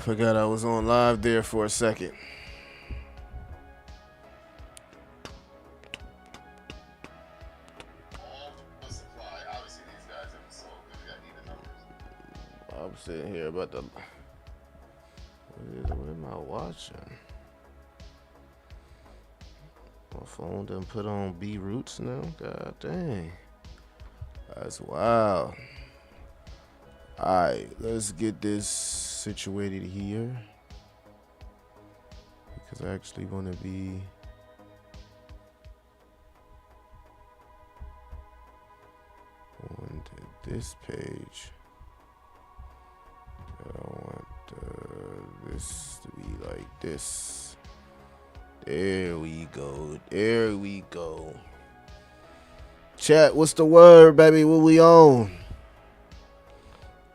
Forgot I was on live there for a second. I'm sitting here about to. What am I watching? My phone done put on B Roots now. God dang. That's wild. Alright, let's get this situated here. Because I actually want to be. On to this page. I want this to be like this. There we go. There we go. Chat, what's the word, baby? What we on?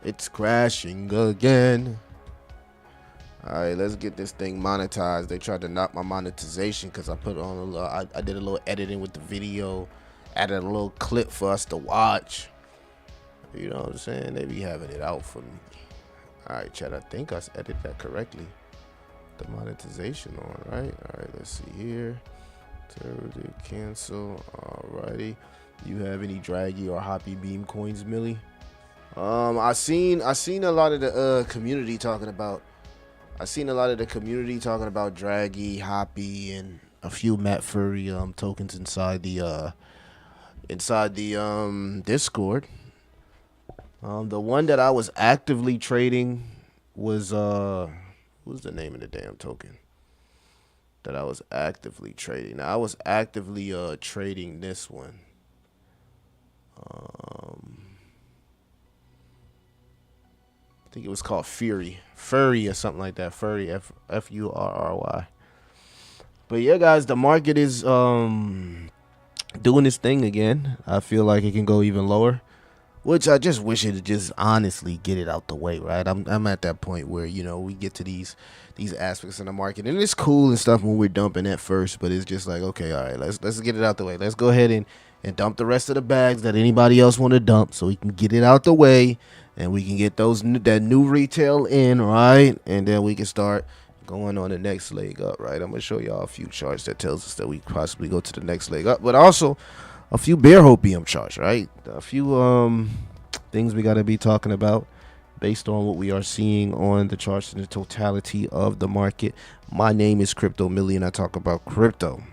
It's crashing again. All right, let's get this thing monetized. They tried to knock my monetization because I put on a little. I did a little editing with the video, added a little clip for us to watch. You know what I'm saying? They be having it out for me. All right, chat. I think I edited that correctly. The monetization on, right? All right, let's see here. Terror cancel. Alrighty. You have any draggy or hoppy beam coins, Millie? I seen a lot of the community talking about. I seen a lot of the community talking about draggy, hoppy, and a few Matt Furry tokens inside the Discord. The one that I was actively trading was what's the name of the damn token that I was actively trading? Now, I was actively trading this one. I think it was called Furry or something like that. Furry, Furry. But yeah, guys, the market is doing its thing again. I feel like it can go even lower, which I just wish it would just honestly get it out the way, right? I'm at that point where, you know, we get to these aspects in the market, and it's cool and stuff when we're dumping at first, but it's just like, okay, all right, let's get it out the way. Let's go ahead and dump the rest of the bags that anybody else want to dump, so we can get it out the way, and we can get that new retail in, right? And then we can start going on the next leg up, right? I'm gonna show y'all a few charts that tells us that we possibly go to the next leg up, but also a few bear hopium charts, right? A few things we got to be talking about based on what we are seeing on the charts in the totality of the market. My name is Crypto Millie, and I talk about crypto.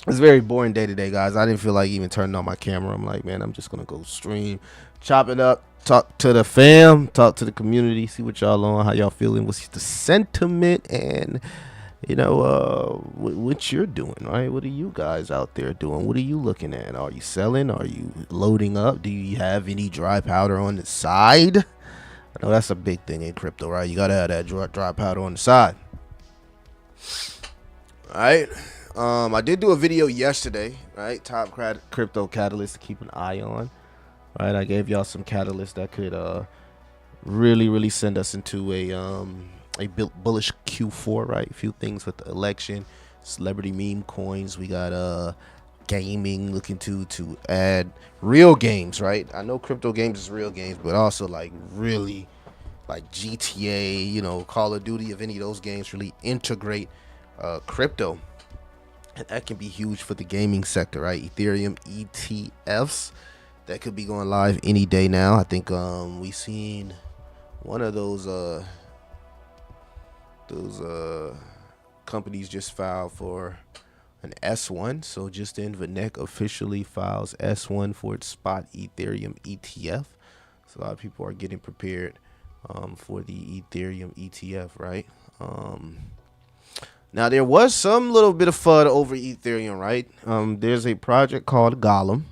It's a very boring day today, guys. I didn't feel like even turning on my camera. I'm like, man, I'm just gonna go stream, chop it up, talk to the fam, talk to the community, see what y'all on, how y'all feeling, what's the sentiment, and you know, what you're doing, right? What are you guys out there doing? What are you looking at? Are you selling? Are you loading up? Do you have any dry powder on the side? I know that's a big thing in crypto, right? You gotta have that dry powder on the side. All right. I did do a video yesterday, right? Top crypto catalyst to keep an eye on, right? I gave y'all some catalysts that could really send us into a bullish Q4, right? A few things with the election, celebrity meme coins. We got gaming looking to add real games, right? I know crypto games is real games, but also like really like GTA, you know, Call of Duty. If any of those games really integrate crypto, and that can be huge for the gaming sector, right? Ethereum ETFs that could be going live any day now. I think we seen one of those companies just filed for an S1. So just in, Vanek officially files S1 for its spot Ethereum ETF. So a lot of people are getting prepared for the Ethereum ETF, right? Now there was some little bit of FUD over Ethereum, right? There's a project called Golem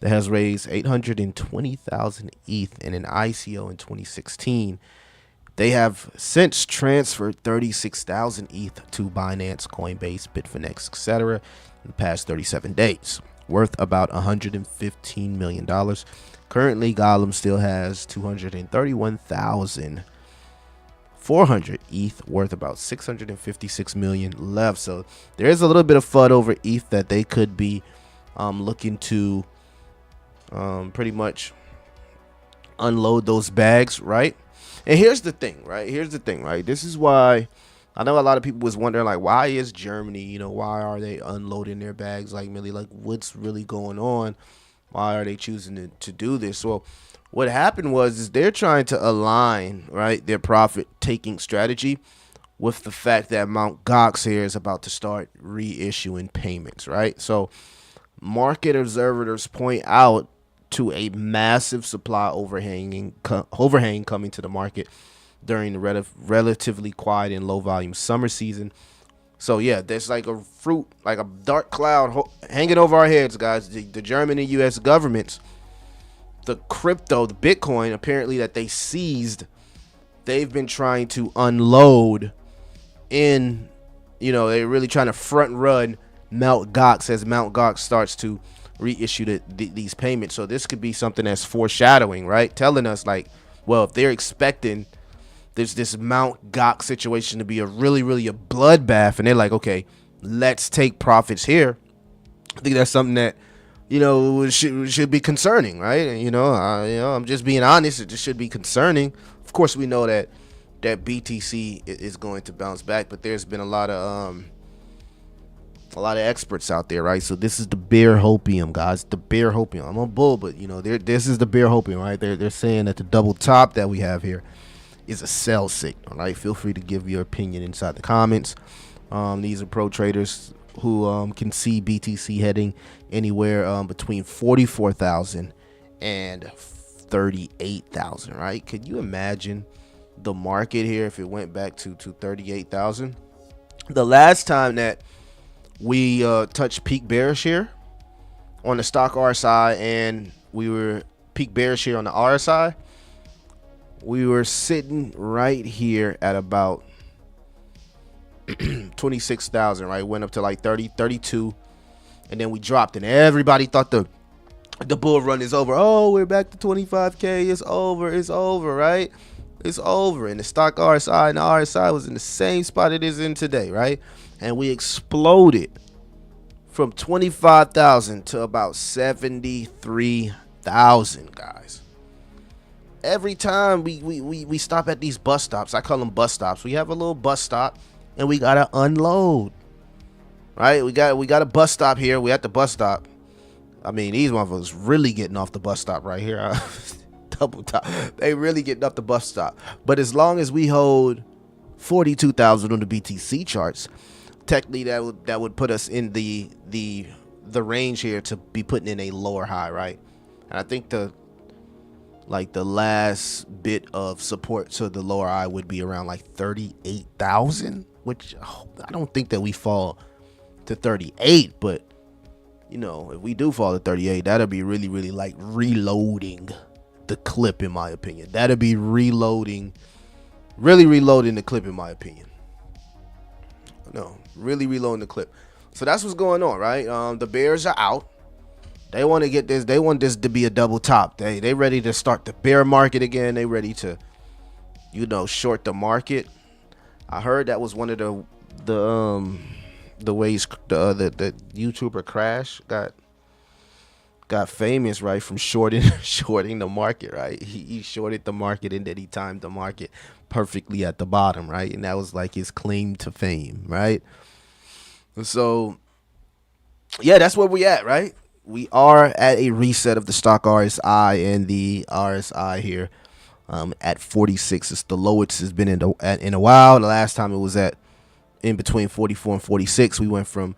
that has raised 820,000 ETH in an ICO in 2016. They have since transferred 36,000 ETH to Binance, Coinbase, Bitfinex, etc. in the past 37 days, worth about $115 million. Currently, Golem still has 231,400 ETH, worth about 656 million left. So there is a little bit of FUD over ETH that they could be looking to pretty much unload those bags, right? And here's the thing, right? Here's the thing, right? This is why I know a lot of people was wondering, like, why is Germany, you know, why are they unloading their bags? Like, really, like, what's really going on? Why are they choosing to do this? Well, what happened was is they're trying to align, right, their profit taking strategy with the fact that Mt. Gox here is about to start reissuing payments, right? So market observers point out to a massive supply overhang coming to the market during the relatively quiet and low volume summer season. So yeah, there's like a fruit, like a dark cloud hanging over our heads, guys. The German and U.S. governments, the crypto, the Bitcoin, apparently that they seized, they've been trying to unload in, you know, they're really trying to front run Mt. Gox as Mt. Gox starts to reissue these payments. So this could be something that's foreshadowing, right? Telling us like, well, if they're expecting this Mt. Gox situation to be a really a bloodbath, and they're like, okay, let's take profits here. I think that's something that, you know, should be concerning, right? And, you know, I'm just being honest. It just should be concerning. Of course, we know that BTC is going to bounce back, but there's been a lot of experts out there, right? So this is the bear hopium, guys. The bear hopium. I'm a bull, but you know, this is the bear hopium, right? They're saying that the double top that we have here is a sell signal, right? Feel free to give your opinion inside the comments. These are pro traders who can see BTC heading anywhere between 44,000 and 38,000, right? Could you imagine the market here if it went back to 38,000? The last time that we touched peak bearish here on the stock RSI, and we were peak bearish here on the RSI, we were sitting right here at about 26,000, right? Went up to like 30, 32, and then we dropped, and everybody thought the bull run is over. Oh, we're back to 25K. It's over, right? It's over. And the stock RSI and the RSI was in the same spot it is in today, right? And we exploded from 25,000 to about 73,000, guys. Every time we stop at these bus stops, I call them bus stops. We have a little bus stop, and we gotta unload, right? We got a bus stop here. We at the bus stop. I mean, these motherfuckers really getting off the bus stop right here. Double top. They really getting off the bus stop. But as long as we hold 42,000 on the BTC charts, technically that would put us in the range here to be putting in a lower high, right? And I think the last bit of support to the lower high would be around like 38,000, which I don't think that we fall to 38, but you know, if we do fall to 38, that'll be really like reloading the clip, in my opinion. That'll be reloading the clip, in my opinion. No, really reloading the clip. So that's what's going on, right? The bears are out. They want to get this. They want this to be a double top. They ready to start the bear market again. They ready to, you know, short the market. I heard that was one of the ways the YouTuber Crash got famous, right, from shorting the market, right? He shorted the market, and then he timed the market perfectly at the bottom, right? And that was like his claim to fame, right? So yeah, that's where we at, right? We are at a reset of the stock RSI, and the RSI here at 46. It's the lowest it's been in a while. The last time it was at in between 44 and 46. We went from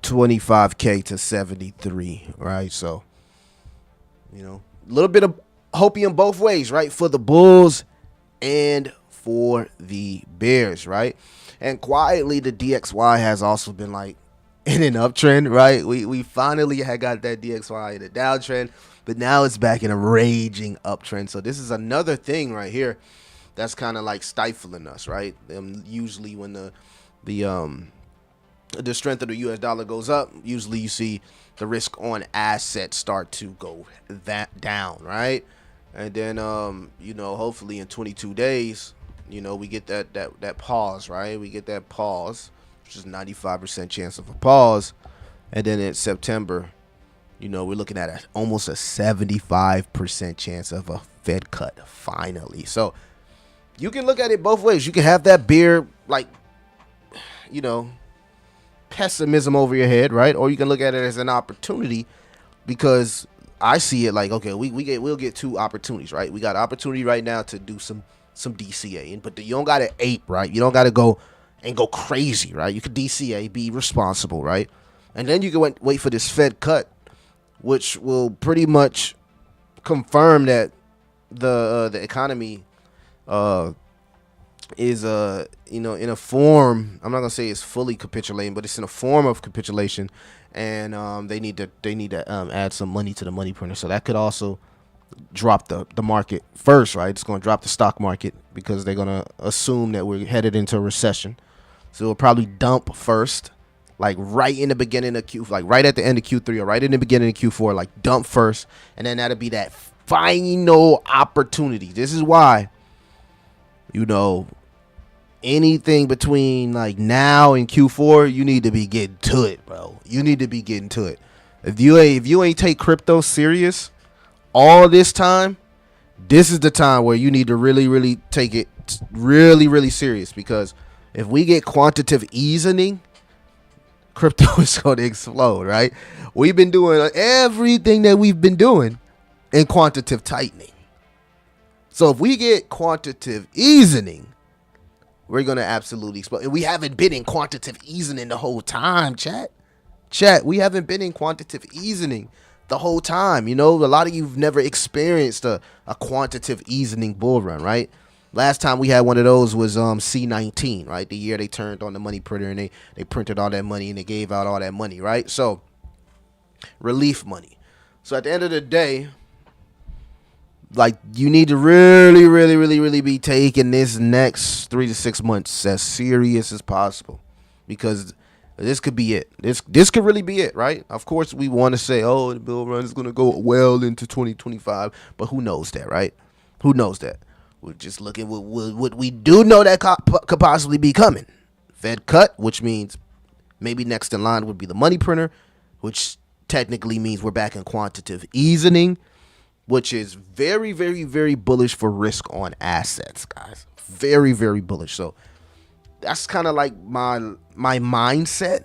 25K to 73, right? So, you know, a little bit of hopium both ways, right? For the bulls and for the bears, right? And quietly, the DXY has also been like in an uptrend, right? We finally had got that DXY in a downtrend, but now it's back in a raging uptrend. So this is another thing right here that's kind of like stifling us, right? Usually when the strength of the US dollar goes up, usually you see the risk on assets start to go down, right? And then you know, hopefully in 22 days, you know, we get that pause, right? We get that pause, which is 95% chance of a pause. And then in September, you know, we're looking at almost a 75% chance of a Fed cut finally. So you can look at it both ways. You can have that beer, like, you know, pessimism over your head, right? Or you can look at it as an opportunity, because I see it like, okay, we'll get two opportunities, right? We got opportunity right now to do some DCA, but you don't got to ape, right? You don't got to go crazy, right? You could DCA, be responsible, right? And then you can wait for this Fed cut, which will pretty much confirm that the economy is you know, in a form. I'm not gonna say it's fully capitulating, but it's in a form of capitulation, and they need to add some money to the money printer. So that could also drop the market first, right? It's gonna drop the stock market because they're gonna assume that we're headed into a recession. So it'll probably dump first, like right in the beginning of like right at the end of Q3 or right in the beginning of Q4, like dump first, and then that'll be that final opportunity. This is why, you know, anything between like now and Q4, you need to be getting to it, bro. You need to be getting to it. If you ain't take crypto serious all this time, this is the time where you need to really take it really serious, because if we get quantitative easing, crypto is going to explode, right? We've been doing everything that we've been doing in quantitative tightening. So if we get quantitative easing, we're going to absolutely explode. And we haven't been in quantitative easing the whole time, chat. We haven't been in quantitative easing the whole time. You know, a lot of you've never experienced a quantitative easing bull run, right? Last time we had one of those was C19, right? The year they turned on the money printer and they printed all that money and they gave out all that money, right? So relief money. So at the end of the day, like, you need to really be taking this next 3 to 6 months as serious as possible, because this could be it. This could really be it, right? Of course, we want to say, oh, the bull run is going to go well into 2025, but who knows that, right? Who knows that? We're just looking at what we do know that could possibly be coming. Fed cut, which means maybe next in line would be the money printer, which technically means we're back in quantitative easing, which is very bullish for risk on assets, guys. Very bullish. So that's kind of like my mindset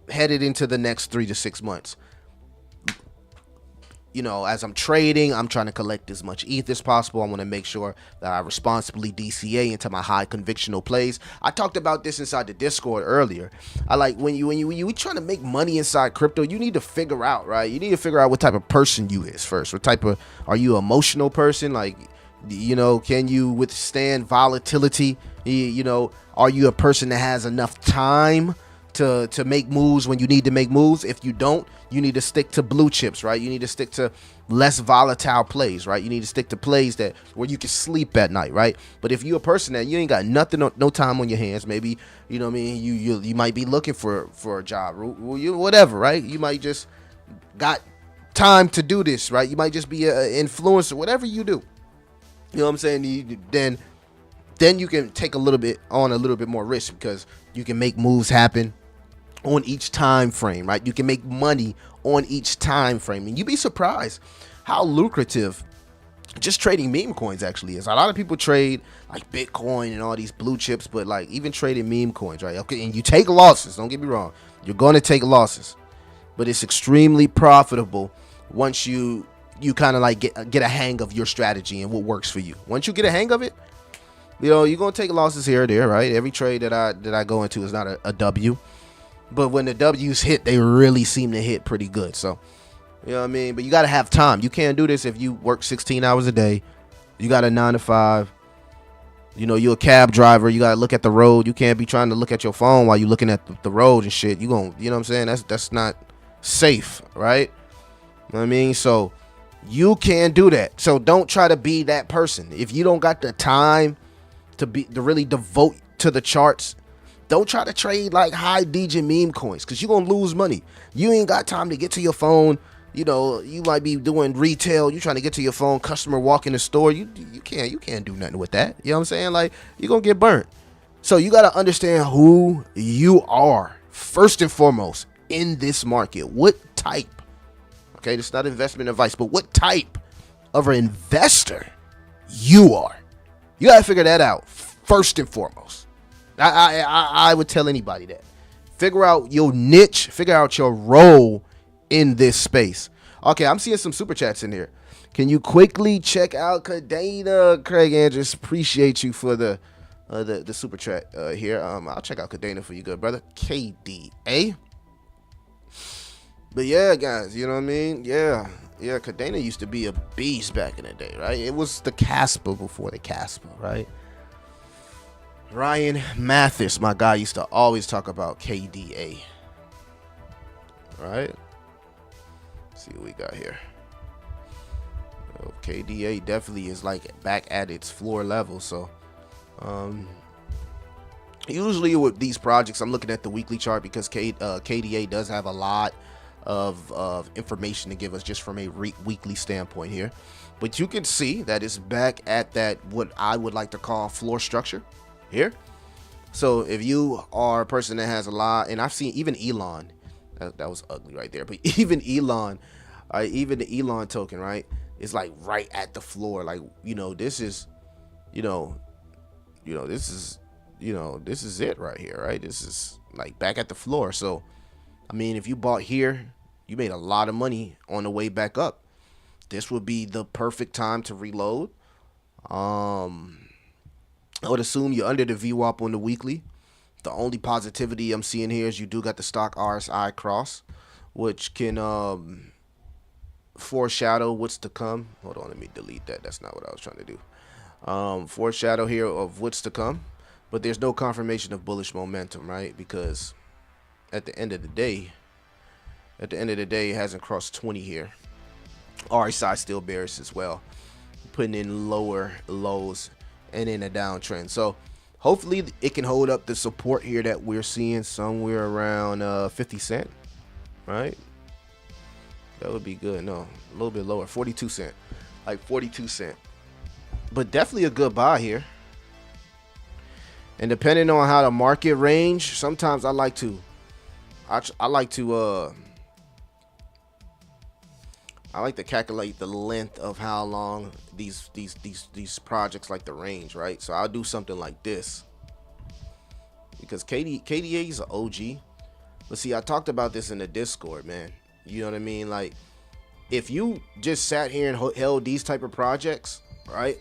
headed into the next 3 to 6 months. You know, as I'm trading, I'm trying to collect as much ETH as possible. I want to make sure that I responsibly DCA into my high convictional plays. I talked about this inside the Discord earlier. I like when you trying to make money inside crypto, you need to figure out, right? You need to figure out what type of person you is first. What type of, are you an emotional person? Like, you know, can you withstand volatility? You know, are you a person that has enough time to make moves when you need to make moves? If you don't, you need to stick to blue chips, right? You need to stick to less volatile plays, right? You need to stick to plays that where you can sleep at night, right? But if you're a person that you ain't got nothing, no time on your hands, maybe, you know what I mean, you might be looking for a job, whatever, right? You might just got time to do this, right? You might just be an influencer, whatever you do. You know what I'm saying? Then you can take a little bit more risk, because you can make moves happen on each time frame, right? You can make money on each time frame, and you'd be surprised how lucrative just trading meme coins actually is. A lot of people trade like Bitcoin and all these blue chips, but like even trading meme coins, right? Okay, and you take losses. Don't get me wrong, you're going to take losses, but it's extremely profitable once you kind of like get a hang of your strategy and what works for you. Once you get a hang of it, you know, you're gonna take losses here or there, right? Every trade that I go into is not a W. But when the W's hit, they really seem to hit pretty good. So, you know what I mean? But you got to have time. You can't do this if you work 16 hours a day. You got a 9 to 5. You know, you're a cab driver. You got to look at the road. You can't be trying to look at your phone while you're looking at the road and shit. You know what I'm saying? That's not safe, right? You know what I mean? So you can't do that. So don't try to be that person. If you don't got the time to really devote to the charts, don't try to trade like high DJ meme coins, because you're going to lose money. You ain't got time to get to your phone. You know, you might be doing retail. You're trying to get to your phone. Customer walk in the store. You can't do nothing with that. You know what I'm saying? Like, you're going to get burnt. So you got to understand who you are first and foremost in this market. What type? Okay, this is not investment advice, but what type of an investor you are. You got to figure that out first and foremost. I would tell anybody that. Figure out your niche. Figure out your role in this space. Okay, I'm seeing some super chats in here. Can you quickly check out Kadena? Craig Andrews, appreciate you for the super chat here. I'll check out Kadena for you, good brother. KDA. But yeah, guys, you know what I mean? Yeah, Kadena used to be a beast back in the day, right? It was the Casper before the Casper, right? Ryan Mathis, my guy, used to always talk about KDA. Right? Let's see what we got here. Oh, KDA definitely is like back at its floor level. So, usually with these projects, I'm looking at the weekly chart because KDA does have a lot of information to give us just from a weekly standpoint here. But you can see that it's back at that what I would like to call floor structure here. So if you are a person that has a lot, and I've seen even Elon, that was ugly right there, but even Elon, even the Elon token, right, is like right at the floor. Like, this is, this is it right here, right? This is like back at the floor. So, I mean, if you bought here, you made a lot of money on the way back up. This would be the perfect time to reload. I would assume you're under the VWAP on the weekly. The only positivity I'm seeing here is you do got the stock RSI cross, which can foreshadow what's to come. Hold on, let me delete that. That's not what I was trying to do. Foreshadow here of what's to come, but there's no confirmation of bullish momentum, right? Because at the end of the day, it hasn't crossed 20 here. RSI still bearish as well, putting in lower lows and in a downtrend. So hopefully it can hold up the support here that we're seeing somewhere around 50 cent, right? That would be good. No, a little bit lower, 42 cent, like 42 cent. But definitely a good buy here. And depending on how the market range, sometimes I like to calculate the length of how long these projects like the range, right? So I'll do something like this because KDA is an OG. But see, I talked about this in the Discord, man. You know what I mean? Like, if you just sat here and held these type of projects, right,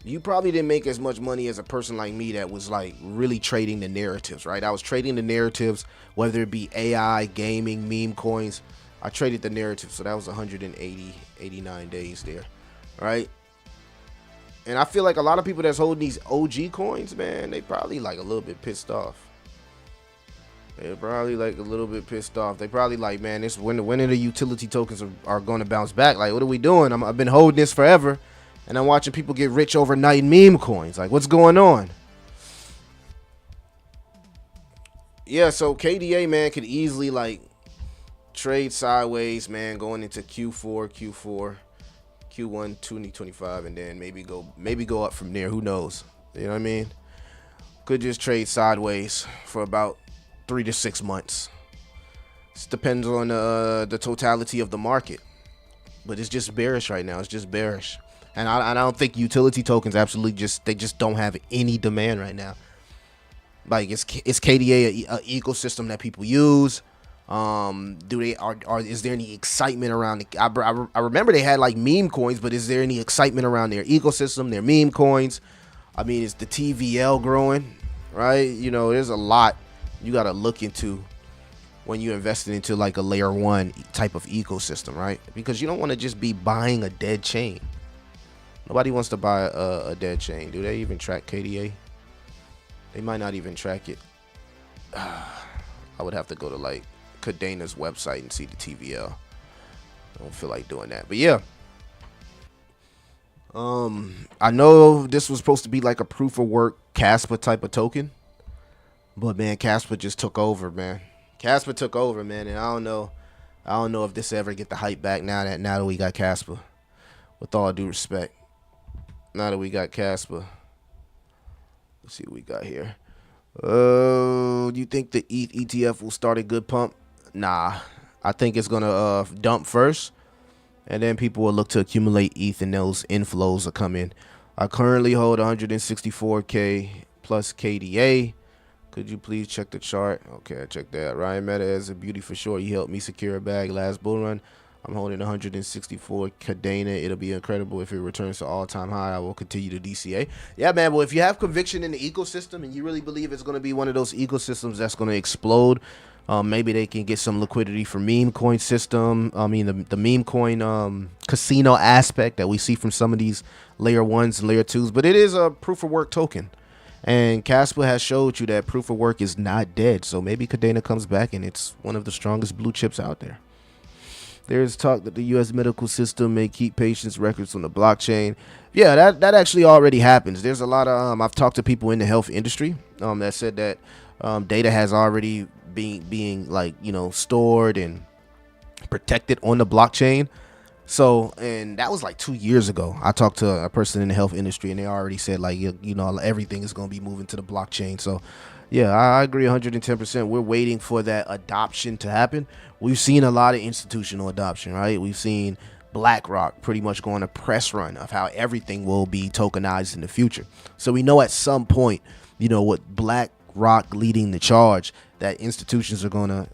you probably didn't make as much money as a person like me that was like really trading the narratives, right? I was trading the narratives, whether it be AI, gaming, meme coins. I traded the narrative, so that was 89 days there, right? And I feel like a lot of people that's holding these OG coins, man, they probably like a little bit pissed off. They're probably like a little bit pissed off. They probably like, man, this when are the utility tokens are going to bounce back? Like, what are we doing? I've been holding this forever, and I'm watching people get rich overnight in meme coins. Like, what's going on? Yeah, so KDA, man, could easily like trade sideways, man, going into Q1 2025, and then maybe go up from there. Who knows? You know what I mean? Could just trade sideways for about 3 to 6 months. It depends on the totality of the market, but it's just bearish right now. It's just bearish, and I don't think utility tokens absolutely just don't have any demand right now. Like, is KDA a ecosystem that people use? Is there any excitement around it? I remember they had like meme coins, but is there any excitement around their ecosystem, their meme coins? I mean, is the TVL growing, right? You know, there's a lot you got to look into when you're investing into like a layer 1 type of ecosystem, right? Because you don't want to just be buying a dead chain. Nobody wants to buy a dead chain. Do they even track KDA? They might not even track it. I would have to go to like Kadena's website and see the TVL. I don't feel like doing that, but yeah. I know this was supposed to be like a proof of work Casper type of token, but man, Casper just took over, man. Casper took over, man, and I don't know if this ever get the hype back now that we got Casper. With all due respect, now that we got Casper, let's see what we got here. Do you think the ETH ETF will start a good pump? Nah, I think it's gonna dump first, and then people will look to accumulate ETH, and those inflows will come in. I currently hold 164K plus KDA. Could you please check the chart? Okay, I checked that. Ryan Meta is a beauty for sure. He helped me secure a bag last bull run. I'm holding 164 Kadena. It'll be incredible if it returns to all-time high. I will continue to DCA. Yeah, man. Well, if you have conviction in the ecosystem and you really believe it's going to be one of those ecosystems that's going to explode, maybe they can get some liquidity for meme coin system. I mean, the meme coin casino aspect that we see from some of these layer 1s and layer 2s. But it is a proof of work token. And Casper has showed you that proof of work is not dead. So maybe Kadena comes back and it's one of the strongest blue chips out there. There's talk that the U.S. medical system may keep patients' records on the blockchain. Yeah, that actually already happens. There's a lot of I've talked to people in the health industry that said that data has already being like, you know, stored and protected on the blockchain. So, and that was like 2 years ago. I talked to a person in the health industry and they already said like, you know, everything is going to be moving to the blockchain. So yeah, I agree 110%. We're waiting for that adoption to happen. We've seen a lot of institutional adoption, right? We've seen BlackRock pretty much go on a press run of how everything will be tokenized in the future. So we know at some point, you know, with BlackRock leading the charge, that institutions are gonna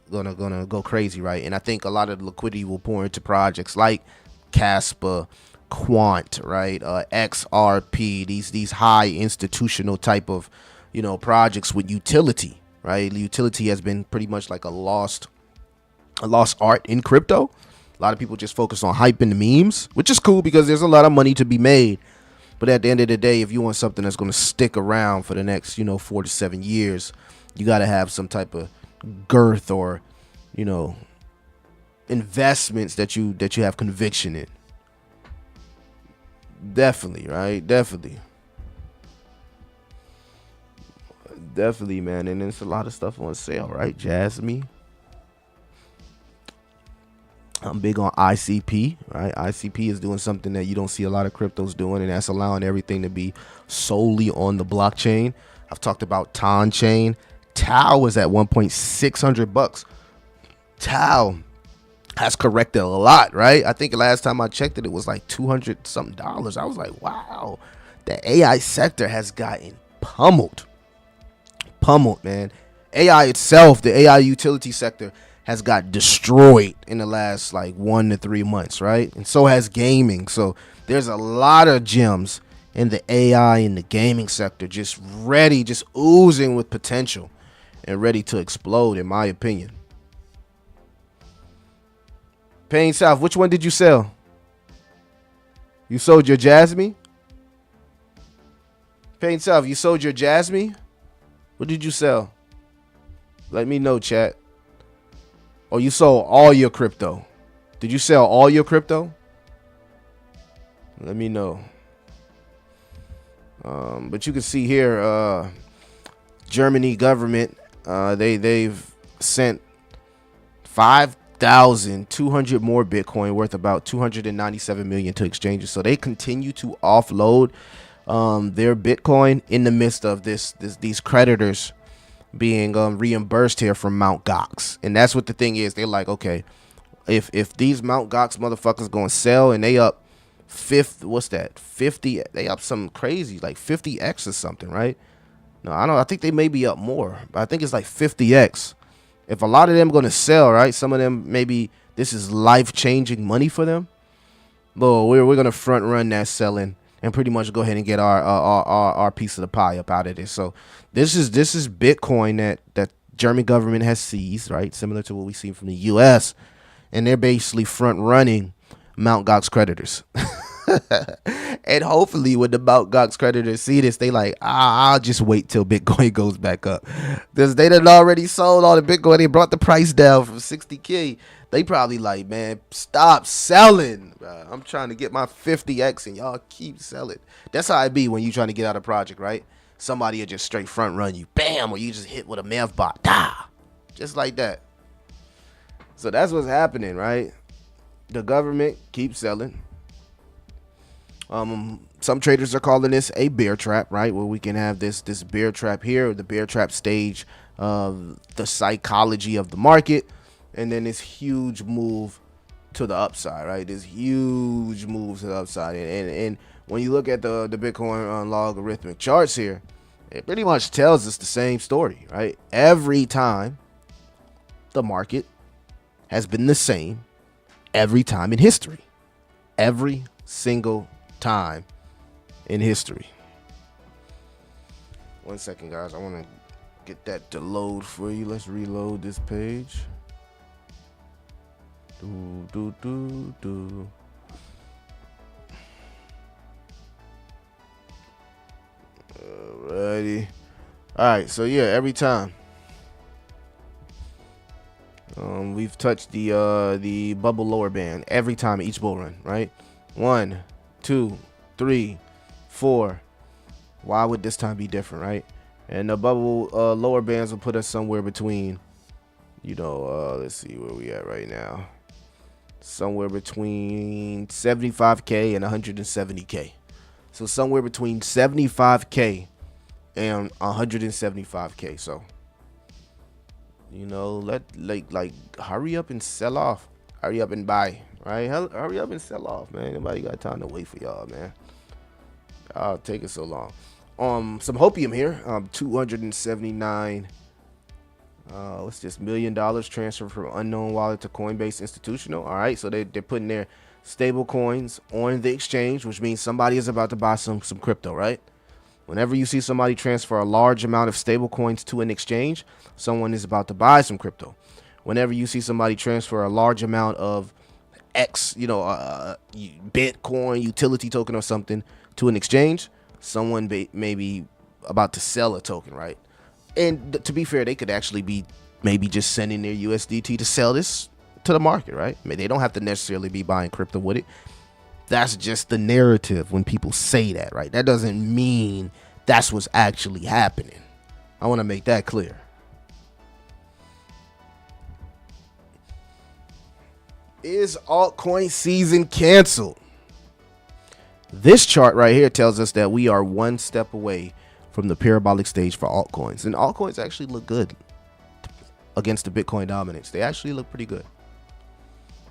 go crazy, right? And I think a lot of the liquidity will pour into projects like Casper, Quant, right? XRP, these high institutional type of, you know, projects with utility, right? Utility has been pretty much like a lost art in crypto. A lot of people just focus on hype and the memes, which is cool because there's a lot of money to be made. But at the end of the day, if you want something that's going to stick around for the next, you know, 4 to 7 years, you got to have some type of girth or, you know, investments that you have conviction in. Definitely, right? Definitely, man. And there's a lot of stuff on sale, right? Jasmine. I'm big on ICP, right? ICP is doing something that you don't see a lot of cryptos doing, and that's allowing everything to be solely on the blockchain. I've talked about Ton Chain. Tau was at 1,600 bucks. Tau has corrected a lot, right? I think last time I checked it, it was like 200 something dollars. I was like, wow, the AI sector has gotten pummeled, man. AI itself, the AI utility sector, has got destroyed in the last like 1 to 3 months, right? And so has gaming. So there's a lot of gems in the AI and the gaming sector just ready, just oozing with potential and ready to explode, in my opinion. Payne South, which one did you sell? You sold your Jasmine? Payne South, you sold your Jasmine? What did you sell? Let me know, chat. Or you sold all your crypto? Did you sell all your crypto? Let me know. But you can see here, Germany government, they've sent 5,200 more Bitcoin worth about 297 million to exchanges. So they continue to offload their Bitcoin in the midst of these creditors being reimbursed here from Mt. Gox. And that's what the thing is. They're like, okay, if these Mt. Gox motherfuckers gonna sell and they up 50, they up some crazy like 50x or something, right? No, I think they may be up more, but I think it's like 50x. If a lot of them gonna sell, right, some of them maybe this is life-changing money for them. But we're gonna front run that selling and pretty much go ahead and get our piece of the pie up out of this. So this is Bitcoin that German government has seized, right? Similar to what we see from the US. And they're basically front running Mt. Gox creditors. And hopefully when the Mt. Gox creditors see this, they like, I'll just wait till Bitcoin goes back up. Because they done already sold all the Bitcoin. They brought the price down from 60K. They probably like, man, stop selling. I'm trying to get my 50x and y'all keep selling. That's how it be when you trying to get out of a project, right? Somebody will just straight front run you. Bam! Or you just hit with a MEV bot. Just like that. So that's what's happening, right? The government keeps selling. Some traders are calling this a bear trap, right? Where we can have this bear trap here, the bear trap stage of the psychology of the market. And then this huge move to the upside, right? This huge move to the upside. And when you look at the Bitcoin logarithmic charts here, it pretty much tells us the same story, right? Every time the market has been the same every time in history. Every single time in history. 1 second, guys. I want to get that to load for you. Let's reload this page. Alrighty. Alright, so yeah, every time we've touched the bubble lower band every time each bull run, right? 1, 2, 3, 4. Why would this time be different, right? And the bubble lower bands will put us somewhere between, let's see where we at right now. Somewhere between 75K and 170K. So somewhere between 75K and 175K. So, hurry up and sell off. Hurry up and buy, right? Hurry up and sell off, man. Nobody got time to wait for y'all, man. I'll take it so long. Some hopium here. 279. What's this? $1 million transfer from unknown wallet to Coinbase institutional. All right, so they're putting their stable coins on the exchange, which means somebody is about to buy some crypto, right? Whenever you see somebody transfer a large amount of stable coins to an exchange, someone is about to buy some crypto. Whenever you see somebody transfer a large amount of Bitcoin utility token or something to an exchange, someone may be about to sell a token, right? And to be fair, they could actually be maybe just sending their USDT to sell this to the market, right? I mean, they don't have to necessarily be buying crypto with it. That's just the narrative when people say that, right? That doesn't mean that's what's actually happening. I want to make that clear. Is altcoin season canceled? This chart right here tells us that we are one step away from the parabolic stage for altcoins. And altcoins actually look good against the Bitcoin dominance. They actually look pretty good.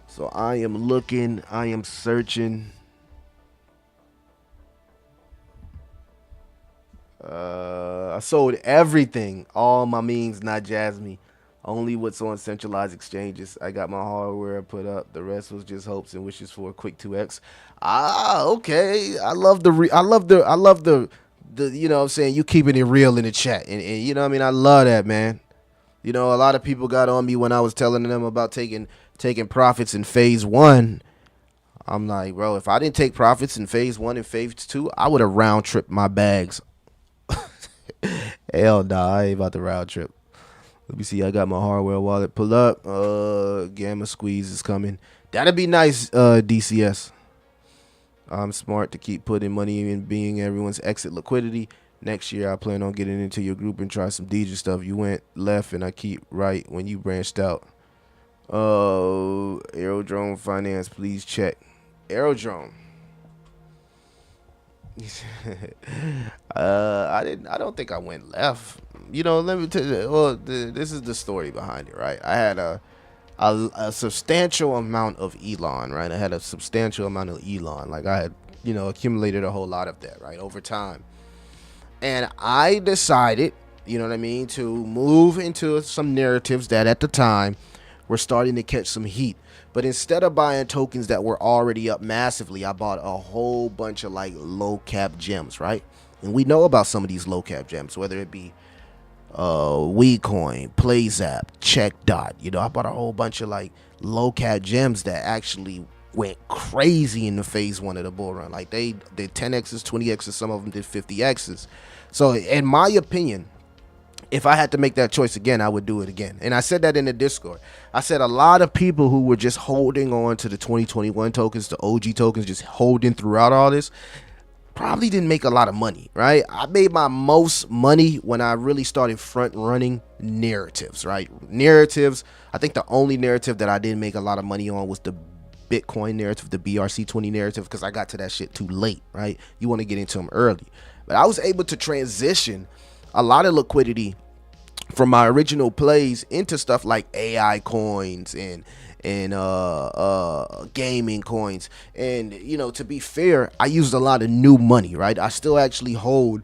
So I am looking, I am searching. I sold everything, all my memes, not Jasmine. Only what's on centralized exchanges. I got my hardware put up. The rest was just hopes and wishes for a quick 2x. Okay. I love the you know what I'm saying, you keeping it real in the chat. And you know what I mean? I love that, man. You know, a lot of people got on me when I was telling them about taking profits in phase 1. I'm like, bro, if I didn't take profits in phase 1 and phase 2, I would have round tripped my bags. Hell nah, I ain't about to round trip. Let me see. I got my hardware wallet pull up. Gamma squeeze is coming. That'd be nice, DCS. I'm smart to keep putting money in being everyone's exit liquidity. Next year, I plan on getting into your group and try some DJ stuff. You went left and I keep right when you branched out. Aerodrome finance, please check. Aerodrome. I don't think I went left. You know, let me tell you. Well, this is the story behind it, right? I had a substantial amount of Elon, right? I had a substantial amount of Elon. Like I had, accumulated a whole lot of that, right, over time. And I decided, you know what I mean, to move into some narratives that at the time were starting to catch some heat. But instead of buying tokens that were already up massively, I bought a whole bunch of like low cap gems, right? And we know about some of these low cap gems, whether it be WeCoin, PlayZap, CheckDot. I bought a whole bunch of like low cap gems that actually went crazy in the phase 1 of the bull run. Like they did 10x's, 20x's, some of them did 50x's. So in my opinion, if I had to make that choice again, I would do it again. And I said that in the Discord. I said a lot of people who were just holding on to the 2021 tokens, the OG tokens, just holding throughout all this, probably didn't make a lot of money, right? I made my most money when I really started front running narratives, right? Narratives. I think the only narrative that I didn't make a lot of money on was the Bitcoin narrative, the BRC20 narrative, because I got to that shit too late, right? You want to get into them early. But I was able to transition a lot of liquidity from my original plays into stuff like AI coins and and gaming coins. And you know, to be fair, I used a lot of new money, right? I still actually hold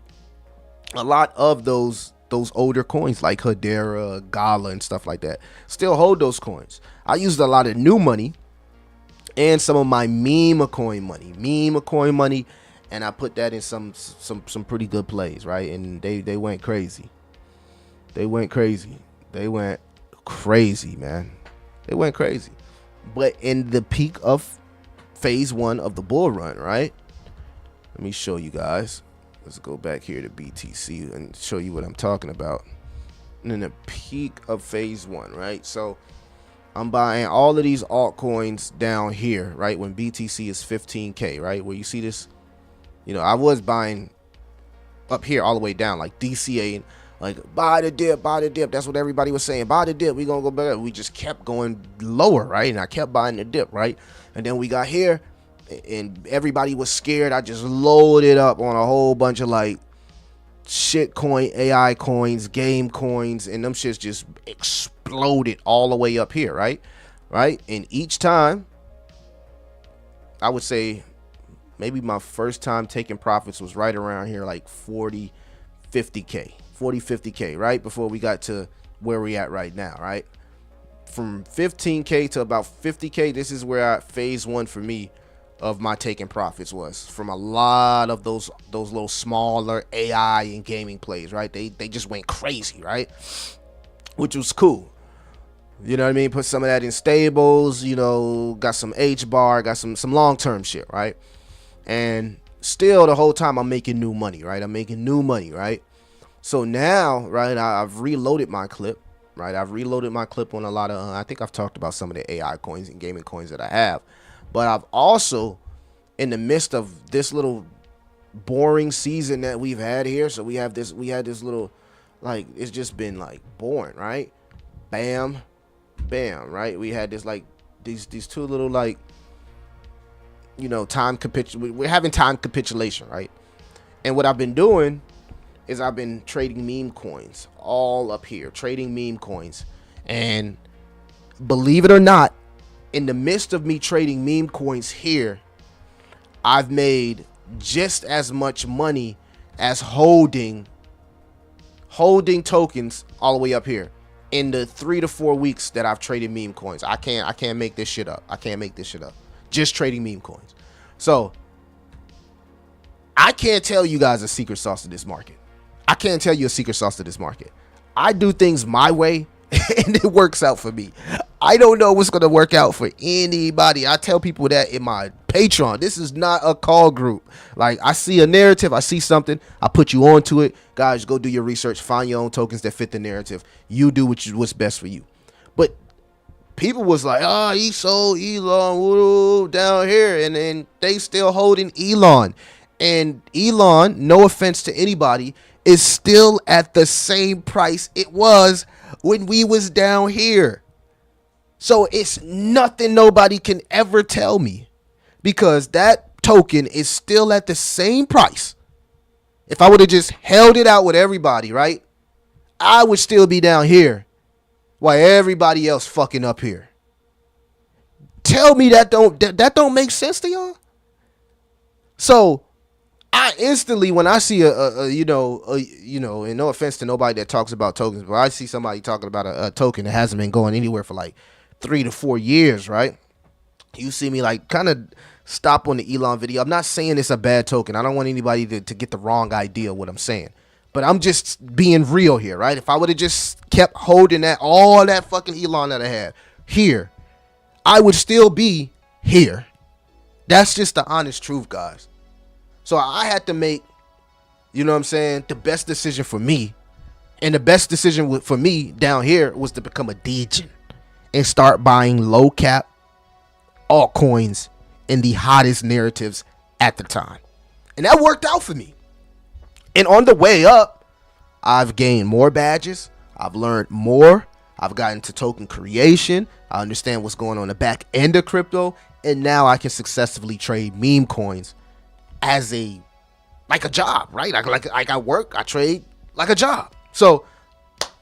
a lot of those older coins like Hedera, Gala, and stuff like that. Still hold those coins. I used a lot of new money and some of my meme coin money, and I put that in some pretty good plays, right? And they went crazy. They went crazy, man. They went crazy. But in the peak of phase 1 of the bull run, right? Let me show you guys. Let's go back here to BTC and show you what I'm talking about. And in the peak of phase 1, right? So I'm buying all of these altcoins down here, right? When BTC is 15K, right? Where you see this, you know, I was buying up here all the way down, like DCA, and like buy the dip. That's what everybody was saying. Buy the dip. We gonna go better. We just kept going lower, right? And I kept buying the dip, right? And then we got here, and everybody was scared. I just loaded up on a whole bunch of like shit coin, AI coins, game coins, and them shits just exploded all the way up here, right? And each time, I would say maybe my first time taking profits was right around here, like 50K, right? Before we got to where we at right now, right? From 15K to about 50K, this is where phase 1 for me of my taking profits was, from a lot of those little smaller AI and gaming plays, right? They just went crazy, right? Which was cool. You know what I mean? Put some of that in stables, you know, got some H bar, got some long-term shit, right? And still the whole time I'm making new money, right? So now, right, I've reloaded my clip, right? I've reloaded my clip on a lot of, I think I've talked about some of the AI coins and gaming coins that I have. But I've also, in the midst of this little boring season that we've had here, so we had this little, like, it's just been like boring, right? Bam, bam, right? We had this like these two little, like, you know, we're having time capitulation, right? And what I've been doing is I've been trading meme coins all up here, trading meme coins. And believe it or not, in the midst of me trading meme coins here, I've made just as much money as holding tokens all the way up here in the 3 to 4 weeks that I've traded meme coins. I can't make this shit up. Just trading meme coins. So I can't tell you guys a secret sauce to this market. I do things my way and it works out for me. I don't know what's going to work out for anybody. I tell people that in my Patreon. This is not a call group. Like, I see a narrative, I see something, I put you onto it. Guys, go do your research, find your own tokens that fit the narrative. You do what's best for you. But people was like, he sold Elon down here, and then they still holding Elon. And Elon, no offense to anybody, is still at the same price it was when we was down here. So it's nothing nobody can ever tell me, because that token is still at the same price. If I would have just held it out with everybody, right, I would still be down here while everybody else fucking up here. Tell me that don't make sense to y'all? So I instantly, when I see and no offense to nobody that talks about tokens, but I see somebody talking about a token that hasn't been going anywhere for like 3 to 4 years, right? You see me like kind of stop on the Elon video. I'm not saying it's a bad token. I don't want anybody to get the wrong idea of what I'm saying. But I'm just being real here, right? If I would have just kept holding all that fucking Elon that I had here, I would still be here. That's just the honest truth, guys. So I had to make, you know what I'm saying, the best decision for me. And the best decision for me down here was to become a degen and start buying low cap altcoins in the hottest narratives at the time. And that worked out for me. And on the way up, I've gained more badges. I've learned more. I've gotten to token creation. I understand what's going on the back end of crypto. And now I can successfully trade meme coins as a job, right? Like I work, I trade like a job. So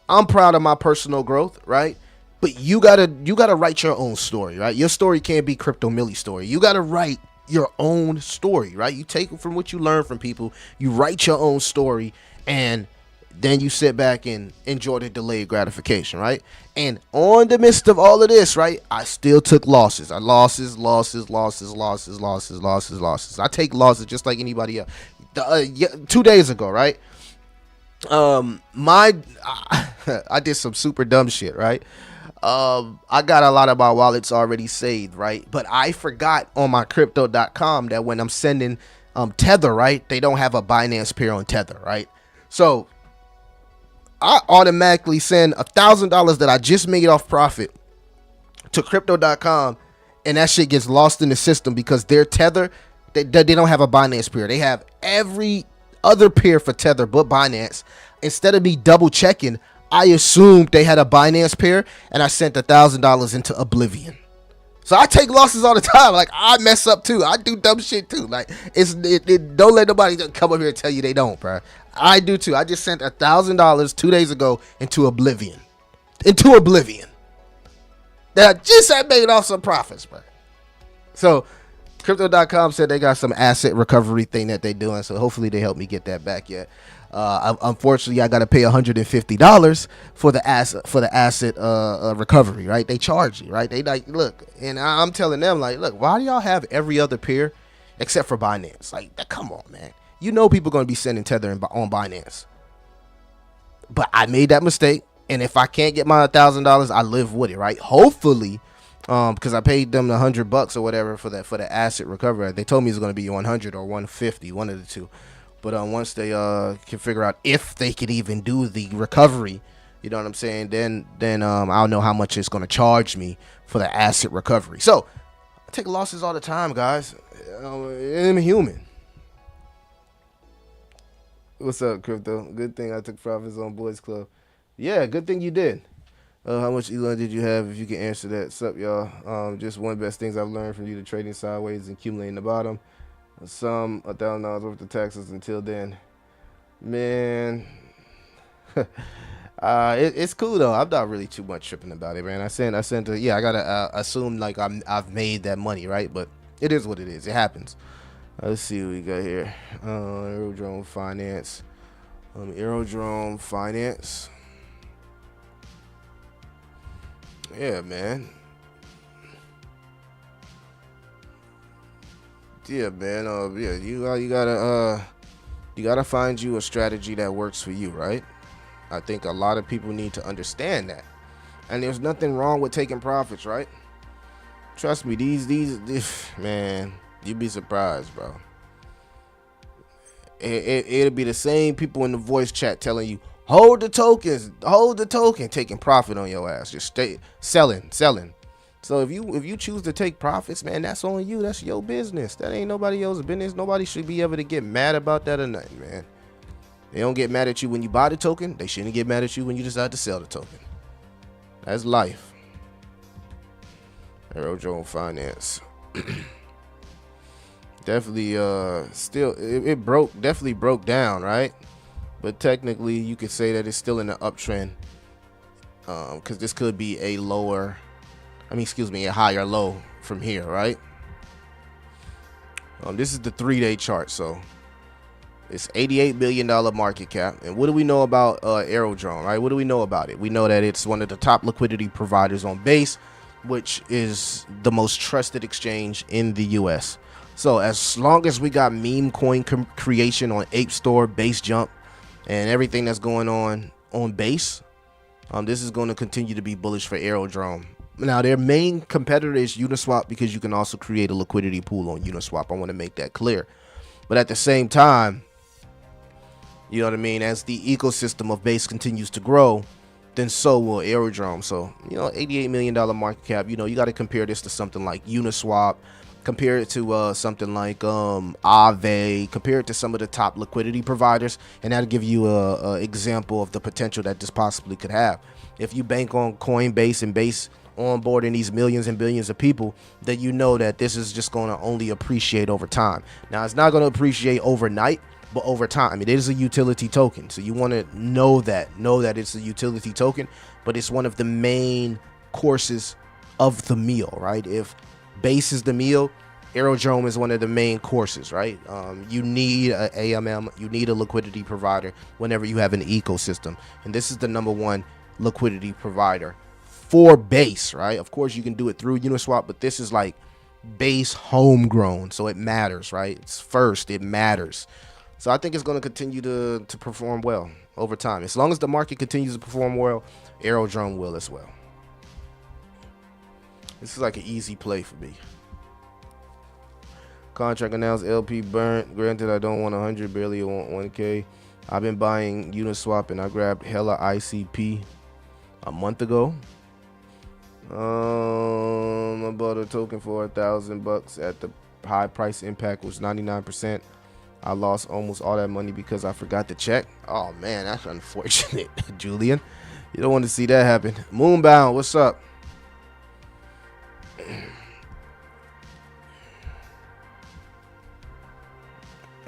I'm proud of my personal growth, right? But you gotta write your own story, right? Your story can't be Crypto Millie story. You gotta write your own story, right? You take from what you learn from people, you write your own story, and then you sit back and enjoy the delayed gratification, right? And on the midst of all of this, right, I still took losses. Losses. I take losses just like anybody else. 2 days ago, right? I did some super dumb shit, right? I got a lot of my wallets already saved, right? But I forgot on my crypto.com that when I'm sending Tether, right, they don't have a Binance pair on Tether, right? So I automatically send $1,000 that I just made off profit to crypto.com, and that shit gets lost in the system because their Tether, they don't have a Binance pair. They have every other pair for Tether but Binance. Instead of me double checking, I assumed they had a Binance pair, and I sent $1,000 into oblivion. So I take losses all the time. Like, I mess up too. I do dumb shit too. Like, don't let nobody come up here and tell you they don't, bro. I do too. I just sent $1,000 2 days ago into oblivion. That I just had made off some profits, bro. So crypto.com said they got some asset recovery thing that they doing. So hopefully they help me get that back yet. Unfortunately, I got to pay $150 for the asset recovery, right? They charge you, right? They like, look, and I'm telling them, like, look, why do y'all have every other pair except for Binance? Like, come on, man. You know people going to be sending Tether on Binance. But I made that mistake, and if I can't get my $1,000, I live with it, right? Hopefully, because I paid them the $100 or whatever for the asset recovery. They told me it's going to be 100 or 150, one of the two. But once they can figure out if they could even do the recovery, you know what I'm saying, then I'll know how much it's going to charge me for the asset recovery. So I take losses all the time, guys. I'm human. What's up, Crypto? Good thing I took profits on Boys Club. Yeah, good thing you did. How much Elon did you have, if you can answer that? What's up, y'all? Just one of the best things I've learned from you, the trading sideways and accumulating the bottom. Some $1,000 worth of taxes until then. Man, it's cool though. I'm not really too much tripping about it, man. I gotta assume like I've made that money, right? But it is what it is. It happens. Let's see what we got here. Aerodrome Finance. Aerodrome Finance. Yeah, man. Yeah, man. Yeah, you gotta find you a strategy that works for you, right? I think a lot of people need to understand that, and there's nothing wrong with taking profits, right? Trust me, these man, you'd be surprised, bro. It'll be the same people in the voice chat telling you, hold the token, taking profit on your ass, just stay selling. So if you choose to take profits, man, that's on you. That's your business. That ain't nobody else's business. Nobody should be able to get mad about that or nothing, man. They don't get mad at you when you buy the token. They shouldn't get mad at you when you decide to sell the token. That's life. Aerodrome Finance. Definitely still it definitely broke down, right? But technically you could say that it's still in the uptrend. Because this could be a higher low from here, right? This is the 3-day chart, so it's $88 billion market cap. And what do we know about Aerodrome, right? What do we know about it? We know that it's one of the top liquidity providers on Base, which is the most trusted exchange in the US. So as long as we got meme coin creation on Ape Store, Base Jump, and everything that's going on Base, this is going to continue to be bullish for Aerodrome. Now, their main competitor is Uniswap, because you can also create a liquidity pool on Uniswap. I want to make that clear. But at the same time, you know what I mean, as the ecosystem of Base continues to grow, then so will Aerodrome. So, $88 million market cap, you got to compare this to something like Uniswap, compare it to something like Aave, compare it to some of the top liquidity providers, and that'll give you a example of the potential that this possibly could have. If you bank on Coinbase and Base onboarding these millions and billions of people, then you know that this is just going to only appreciate over time. Now, it's not going to appreciate overnight, but over time. It is a utility token, so you want to know that it's a utility token, but it's one of the main courses of the meal, right? If base is the meal, Aerodrome is one of the main courses, right? You need a AMM, you need a liquidity provider whenever you have an ecosystem. And this is the #1 liquidity provider for base, right? Of course, you can do it through Uniswap, but this is like base homegrown, so it matters, right? It's first, it matters. So I think it's going to continue to perform well over time. As long as the market continues to perform well, Aerodrome will as well. This is like an easy play for me. Contract announced, LP burnt. Granted, I don't want 100, barely want 1K. I've been buying Uniswap and I grabbed hella ICP a month ago. I bought a token for $1,000 at the high price impact was 99%. I lost almost all that money because I forgot to check. Oh man, that's unfortunate, Julian. You don't want to see that happen. Moonbound, what's up?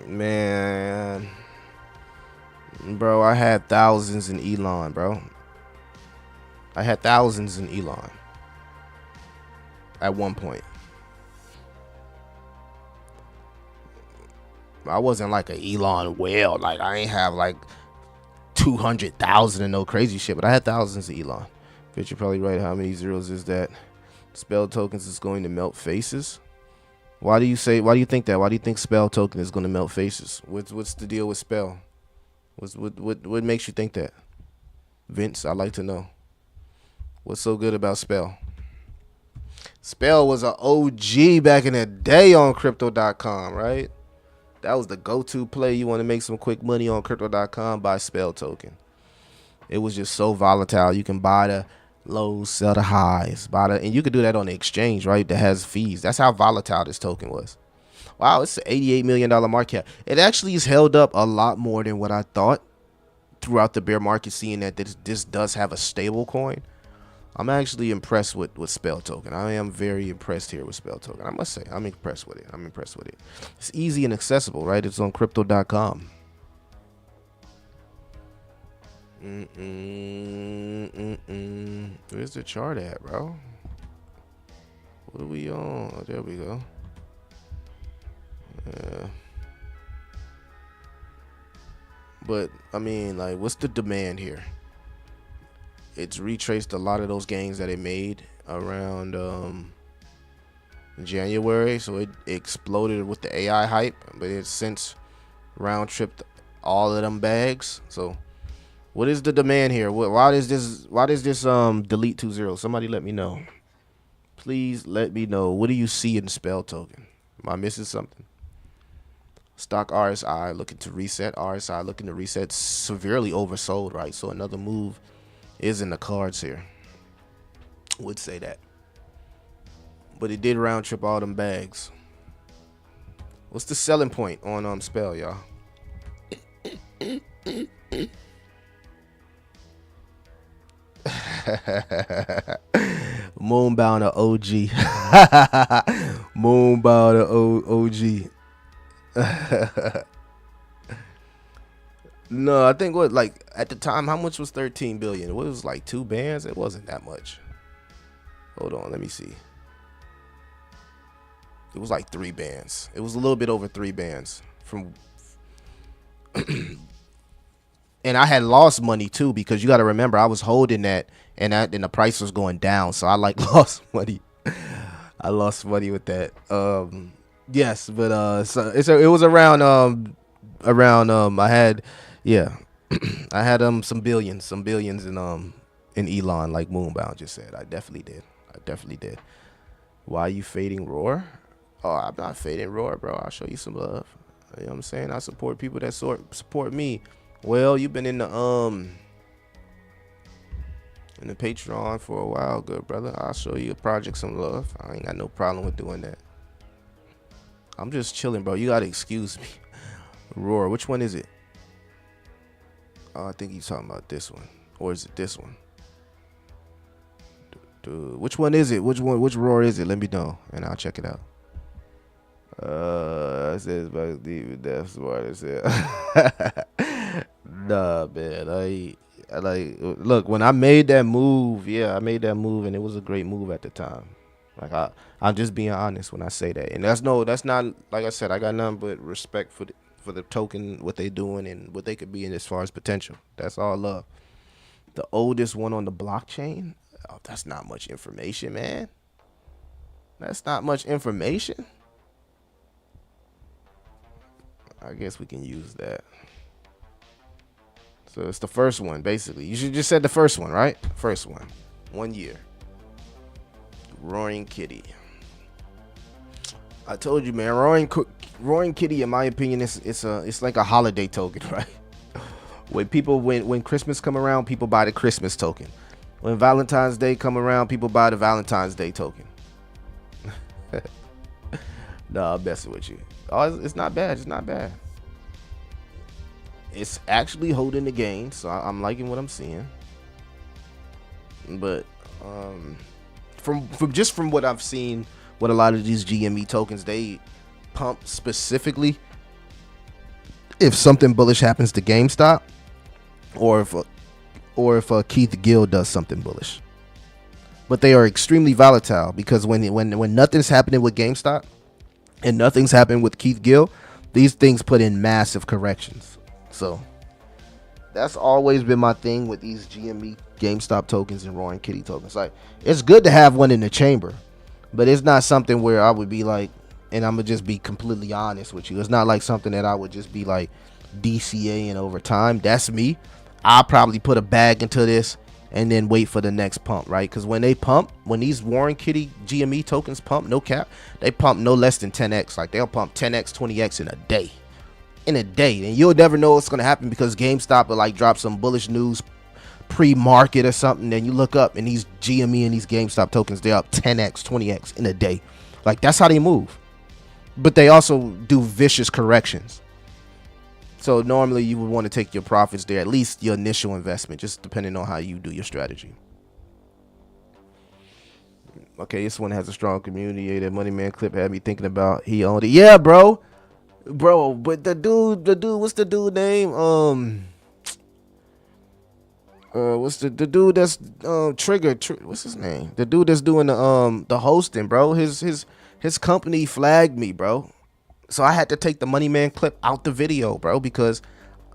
Man, bro, I had thousands in Elon, bro. I had thousands in Elon at one point. I wasn't like an Elon whale. Like, I ain't have like 200,000 and no crazy shit, but I had thousands of Elon. But you're probably right. How many zeros is that? Spell tokens is going to melt faces. Why do you think that? Why do you think spell token is going to melt faces? What's the deal with spell? What makes you think that? Vince, I'd like to know. What's so good about spell? Spell was an OG back in the day on crypto.com, right? That was the go-to play. You want to make some quick money on crypto.com, buy spell token. It was just so volatile. You can buy the lows, sell the highs, and you could do that on the exchange, right? That has fees. That's how volatile this token was. Wow, it's an $88 million market cap. It actually is held up a lot more than what I thought throughout the bear market, seeing that this does have a stable coin. I'm actually impressed with spell token. I am very impressed here with spell token. I must say, I'm impressed with it. It's easy and accessible, right? It's on crypto.com. Where's the chart at, bro? What are we on? Oh, there we go. Yeah. But I mean, like, what's the demand here? It's retraced a lot of those gains that it made around January, so it exploded with the AI hype, but it's since round tripped all of them bags. So what is the demand here? Why does this delete 2-0? Somebody let me know. Please let me know. What do you see in spell token? Am I missing something? Stock RSI looking to reset. RSI looking to reset, severely oversold, right? So another move is in the cards here. Would say that. But it did round trip all them bags. What's the selling point on spell, y'all? Moonbound or OG. Moonbound or OG. No, I think like at the time, how much was 13 billion? It was like 2 bands. It wasn't that much. Hold on, let me see. It was like 3 bands. It was a little bit over 3 bands from. And I had lost money too, because you got to remember I was holding that, and the price was going down, so I like lost money. I lost money with that. Yes, but so it was around I had, yeah, I had some billions in Elon, like Moonbound just said. I definitely did. Why are you fading Roar? Oh, I'm not fading Roar, bro. I'll show you some love. You know what I'm saying? I support people that support me. Well, you've been in the Patreon for a while, good brother. I'll show you a project some love. I ain't got no problem with doing that. I'm just chilling, bro. You gotta excuse me. Roar, which one is it? Oh, I think he's talking about this one. Or is it this one? Dude, which one is it? Which Roar is it? Let me know, and I'll check it out. I said about David. That's what I said. Nah, man. Like, look, when I made that move, yeah, I made that move, and it was a great move at the time. Like, I'm just being honest when I say that, and that's not, like I said, I got nothing but respect for the token, what they doing, and what they could be in as far as potential. That's all love. The oldest one on the blockchain, oh, that's not much information, man. That's not much information. I guess we can use that. So it's the first one, basically. You should just said the first one, right? First one. 1 year. Roaring Kitty. I told you, man. Roaring Kitty, in my opinion, it's like a holiday token, right? When Christmas come around, people buy the Christmas token. When Valentine's Day come around, people buy the Valentine's Day token. Nah, I'm messing with you. Oh, it's not bad. It's not bad. It's actually holding the gain, so I'm liking what I'm seeing. But from what I've seen, what a lot of these GME tokens, they pump specifically if something bullish happens to GameStop, or if Keith Gill does something bullish. But they are extremely volatile, because when nothing's happening with GameStop and nothing's happening with Keith Gill, these things put in massive corrections. So that's always been my thing with these GME GameStop tokens and Roaring Kitty tokens. Like, it's good to have one in the chamber, but it's not something where I would be like, and I'm gonna just be completely honest with you, it's not like something that I would just be like DCAing over time. That's me. I'll probably put a bag into this and then wait for the next pump, right? Because when they pump, when these Roaring Kitty GME tokens pump, no cap, they pump no less than 10x. Like, they'll pump 10x, 20x in a day. And you'll never know what's gonna happen, because GameStop will like drop some bullish news pre-market or something, then you look up and these GME and these GameStop tokens, they're up 10x, 20x in a day. Like, that's how they move. But they also do vicious corrections. So normally you would want to take your profits there, at least your initial investment, just depending on how you do your strategy. Okay, this one has a strong community. That Money Man clip had me thinking about he owned it. Yeah, bro, but the dude, what's the dude name? What's the dude that's Trigger? What's his name? The dude that's doing the hosting, bro. His company flagged me, bro. So I had to take the Money Man clip out the video, bro, because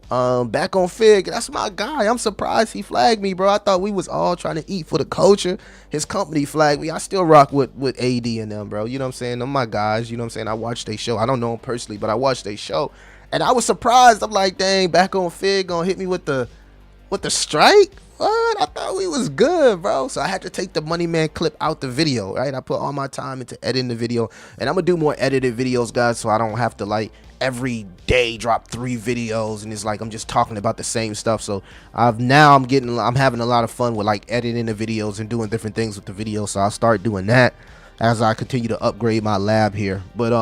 back on Fig, that's my guy. I'm surprised he flagged me, bro. I thought we was all trying to eat for the culture. His company flagged me. I still rock with AD and them, bro. You know what I'm saying? Them my guys. You know what I'm saying? I watched their show. I don't know them personally, but I watched their show, and I was surprised. I'm like, dang, back on Fig gonna hit me with the strike? What? I thought we was good, bro. So I had to take the Money Man clip out the video, right? I put all my time into editing the video, and I'm gonna do more edited videos, guys, so I don't have to like every day drop 3 videos and it's like I'm just talking about the same stuff. So I'm having a lot of fun with like editing the videos and doing different things with the videos. So I'll start doing that as I continue to upgrade my lab here. But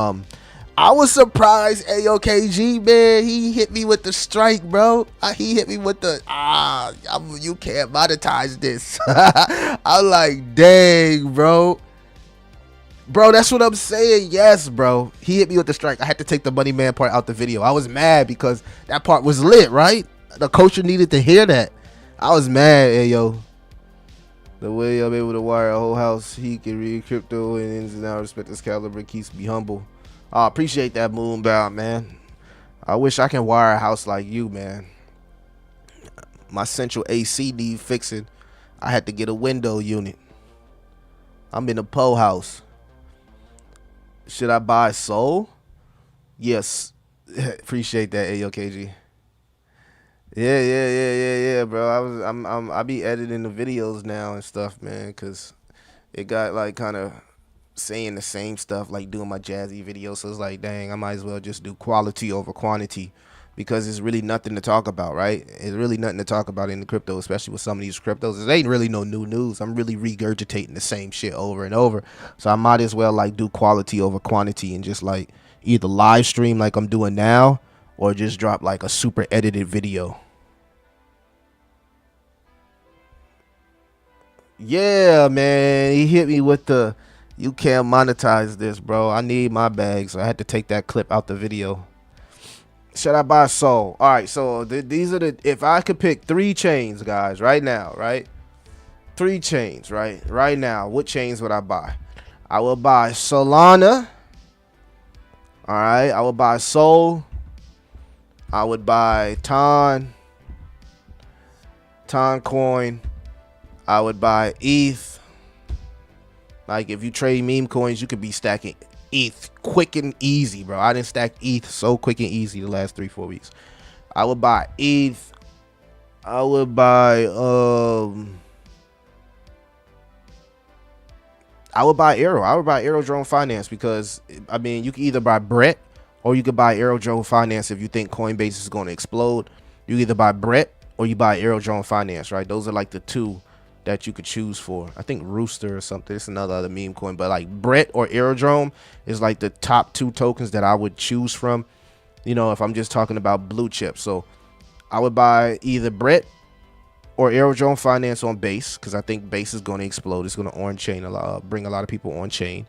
I was surprised, AOKG, man. He hit me with the strike, bro. He hit me with the, you can't monetize this. I'm like, dang, bro. Bro, that's what I'm saying. Yes, bro. He hit me with the strike. I had to take the Money Man part out the video. I was mad because that part was lit, right? The culture needed to hear that. I was mad, yo. The way I'm able to wire a whole house, he can read crypto and ins and outs, respect this caliber, keeps me humble. I appreciate that, Moonbound, man. I wish I can wire a house like you, man. My central AC need fixing. I had to get a window unit. I'm in a pole house. Should I buy Soul? Yes. Appreciate that, AOKG. Yeah, bro. I be editing the videos now and stuff, man, cause it got like kind of saying the same stuff, like doing my jazzy videos. So it's like, dang, I might as well just do quality over quantity, because it's really nothing to talk about, right? It's really nothing to talk about in the crypto, especially with some of these cryptos. It ain't really no new news. I'm really regurgitating the same shit over and over. So I might as well like do quality over quantity and just like either live stream like I'm doing now, or just drop like a super edited video. Yeah, man. He hit me with the, you can't monetize this, bro. I need my bag, so I had to take that clip out the video. Should I buy Sol? All right, so these are the, if I could pick 3 chains, guys, right now, right? 3 chains, right now, what chains would I buy? I will buy Solana. All right, I would buy Sol. I would buy Ton coin. I would buy ETH. Like, if you trade meme coins, you could be stacking ETH quick and easy, bro. I didn't stack ETH so quick and easy the last 3-4 weeks. I would buy ETH. I would buy Aero. I would buy Aerodrome Finance, because I mean, you can either buy Brett or you could buy Aerodrome Finance if you think Coinbase is going to explode. You either buy Brett or you buy Aerodrome Finance, right? Those are like the 2 that you could choose for. I think Rooster or something. It's another other meme coin, but like Brett or Aerodrome is like the top 2 tokens that I would choose from, you know, if I'm just talking about blue chip. So I would buy either Brett or Aerodrome Finance on Base, because I think Base is going to explode. It's going to on-chain bring a lot of people on-chain.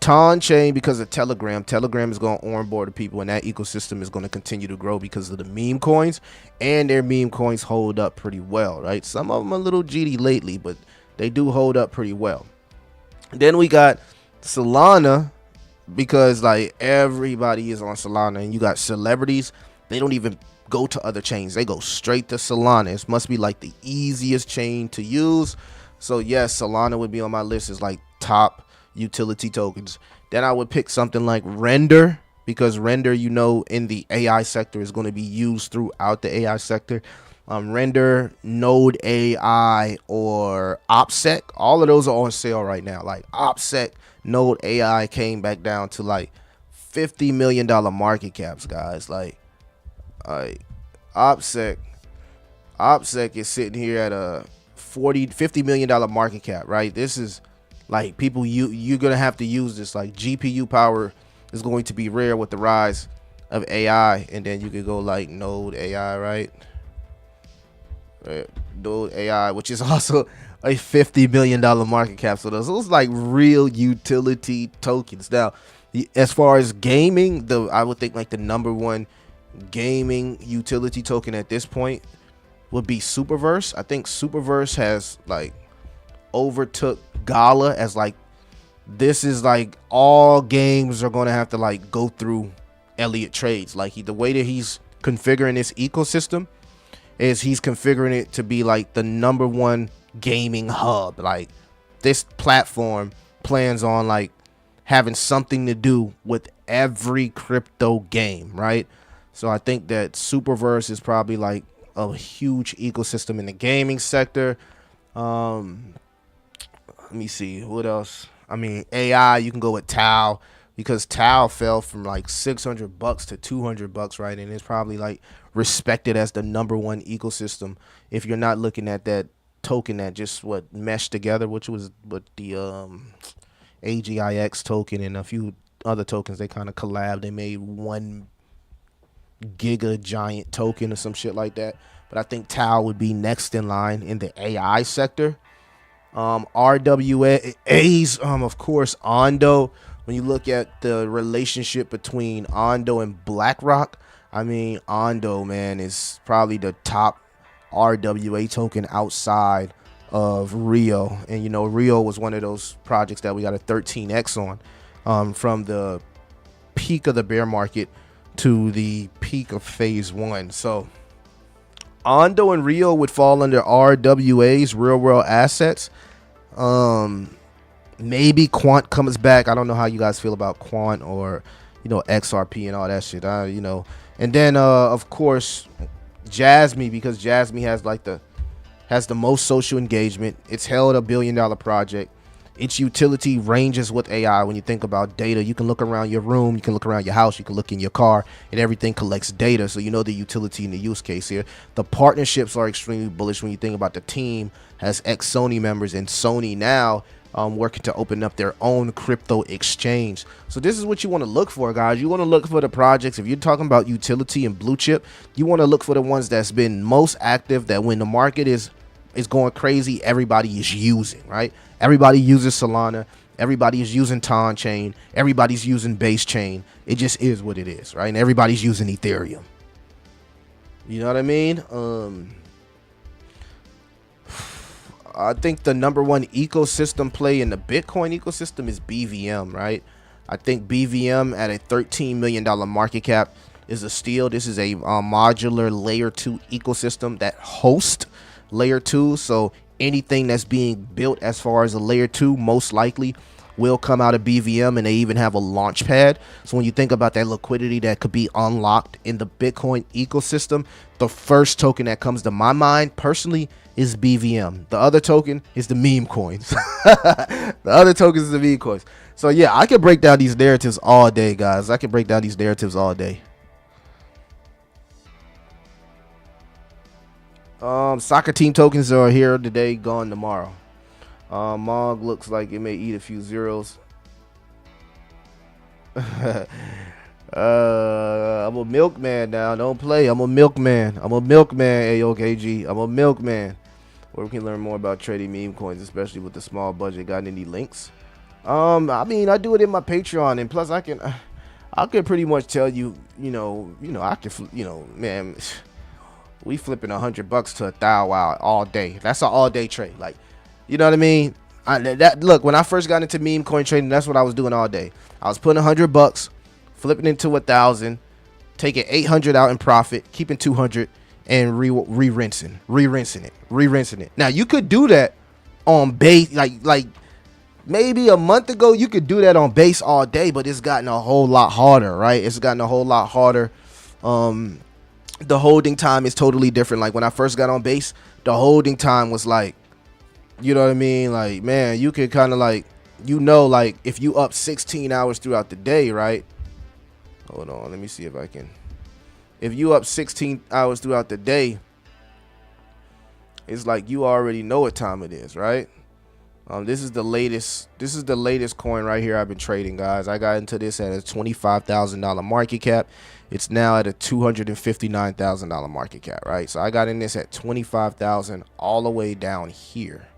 Ton chain because of Telegram. Telegram is going to onboard the people, and that ecosystem is going to continue to grow because of the meme coins, and their meme coins hold up pretty well, right? Some of them are a little GD lately, but they do hold up pretty well. Then we got Solana, because like everybody is on Solana, and you got celebrities. They don't even go to other chains. They go straight to Solana. It must be like the easiest chain to use. So yes, Solana would be on my list as like top utility tokens. Then I would pick something like Render, because Render, you know, in the AI sector is going to be used throughout the AI sector. Render, Node AI, or OPSEC, all of those are on sale right now. Like OPSEC, Node AI came back down to like $50 million market caps, guys. Like OPSEC is sitting here at a $50 million market cap, right? This is like, people, you're gonna have to use this. Like, GPU power is going to be rare with the rise of AI. And then you could go like Node AI, right? Node AI, which is also a $50 million market cap. So those like real utility tokens. Now, as far as gaming, I would think like the #1 gaming utility token at this point would be Superverse. I think Superverse has like overtook Gala as like, this is like, all games are going to have to like go through Elliott Trades. Like, the way that he's configuring this ecosystem is he's configuring it to be like the #1 gaming hub. Like, this platform plans on like having something to do with every crypto game, right? So I think that Superverse is probably like a huge ecosystem in the gaming sector. Let me see what else. I mean, AI, you can go with Tau, because Tau fell from like $600 to $200, right? And it's probably like respected as the #1 ecosystem. If you're not looking at that token that just meshed together, which was with the AGIX token and a few other tokens, they kind of collabed. They made 1 giga giant token or some shit like that. But I think Tau would be next in line in the AI sector. RWAs, of course, Ondo. When you look at the relationship between Ondo and BlackRock, I mean, Ondo, man, is probably the top RWA token outside of Rio. And you know, Rio was one of those projects that we got a 13x on, from the peak of the bear market to the peak of phase 1. So Ondo and Rio would fall under RWAs, real world assets. Maybe Quant comes back. I don't know how you guys feel about Quant or, you know, XRP and all that shit. You know, and then of course Jasmy, because Jasmy has the most social engagement. It's held a $1 billion project. Its utility ranges with AI. When you think about data, you can look around your room, you can look around your house, you can look in your car, and everything collects data. So you know the utility and the use case here. The partnerships are extremely bullish. When you think about the team has ex-Sony members, and Sony now working to open up their own crypto exchange. So this is what you want to look for, guys. You want to look for the projects. If you're talking about utility and blue chip, you want to look for the ones that's been most active, that when the market is going crazy, everybody is using, right? Everybody uses Solana. Everybody is using Ton chain. Everybody's using base chain. It just is what it is, right? And everybody's using Ethereum. You know what I mean? I think the #1 ecosystem play in the Bitcoin ecosystem is BVM, right? I think BVM at a $13 million market cap is a steal. This is a modular layer 2 ecosystem that hosts layer 2. So anything that's being built as far as a layer 2 most likely will come out of BVM, and they even have a launch pad. So when you think about that liquidity that could be unlocked in the Bitcoin ecosystem, the first token that comes to my mind personally is BVM. The other token is the meme coins. The other token is the meme coins. So yeah, I can break down these narratives all day, guys. I can break down these narratives all day. Soccer team tokens are here today, gone tomorrow. Mog looks like it may eat a few zeros. I'm a milkman now. Don't play. I'm a milkman. I'm a milkman, AOKG. I'm a milkman. Where we can learn more about trading meme coins, especially with the small budget. Got any links? I mean, I do it in my Patreon, and plus I can pretty much tell you, I can, man, we flipping $100 to $1,000 all day. That's an all day trade. Like, you know what I mean? Look, when I first got into meme coin trading, that's what I was doing all day. I was putting $100, flipping into 1,000, taking 800 out in profit, keeping 200, and re-rinsing it. Now you could do that on base, like maybe a month ago you could do that on base all day, but it's gotten a whole lot harder, right? It's gotten a whole lot harder. The holding time is totally different. Like when I first got on base, the holding time was like, you know what I mean? Like, man, you could kind of like, like if you up 16 hours throughout the day, right? Hold on, let me see if I can. If you up 16 hours throughout the day, it's like you already know what time it is, right? This is the latest coin right here I've been trading, guys. I got into this at a $25,000 market cap. It's now at a $259,000 market cap, right? So I got in this at 25,000 all the way down here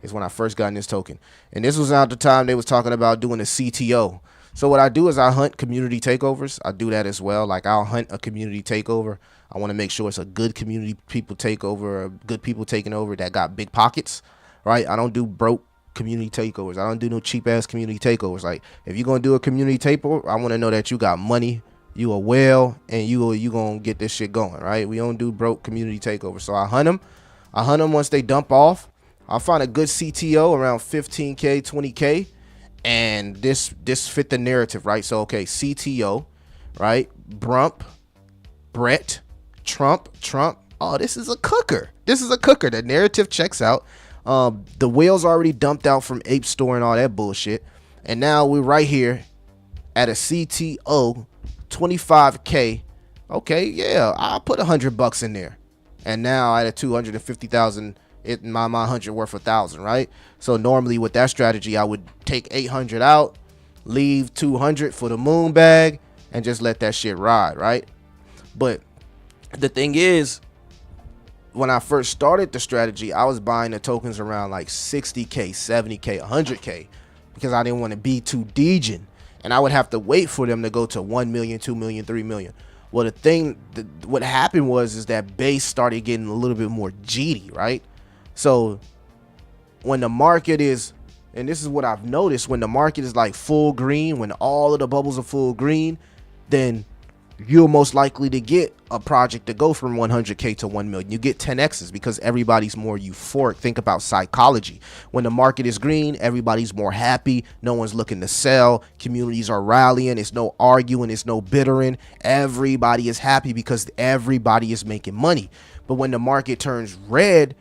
is when I first got in this token. And this was at the time they was talking about doing a CTO. So what I do is I hunt community takeovers. I do that as well. Like I'll hunt a community takeover. I want to make sure it's a good community people takeover, good people taking over that got big pockets, right? I don't do broke community takeovers. I don't do no cheap ass community takeovers. Like if you're going to do a community takeover, I want to know that you got money, you are well, and you going to get this shit going, right? We don't do broke community takeovers. So I hunt them. Once they dump off. I'll find a good CTO around 15K, 20K. And this fit the narrative, right? So, okay, CTO, right? Brump, Brett, Trump. Oh, this is a cooker. The narrative checks out. The whales already dumped out from Ape Store and all that bullshit. And now we're right here at a CTO, 25K. Okay, yeah, I'll put $100 in there. And now at a 250,000, my 100 worth 1,000, right? So normally with that strategy, I would take 800 out, leave 200 for the moon bag, and just let that shit ride, right? But the thing is, when I first started the strategy, I was buying the tokens around like 60K, 70K, 100K, because I didn't want to be too degen, and I would have to wait for them to go to 1 million, 2 million, 3 million. Well, what happened was that base started getting a little bit more GD, right? So when the market is, and this is what I've noticed, when the market is like full green, when all of the bubbles are full green, then you're most likely to get a project to go from 100K to 1 million. You get 10Xs because everybody's more euphoric. Think about psychology. When the market is green, everybody's more happy. No one's looking to sell. Communities are rallying. It's no arguing. It's no bittering. Everybody is happy because everybody is making money. But when the market turns red,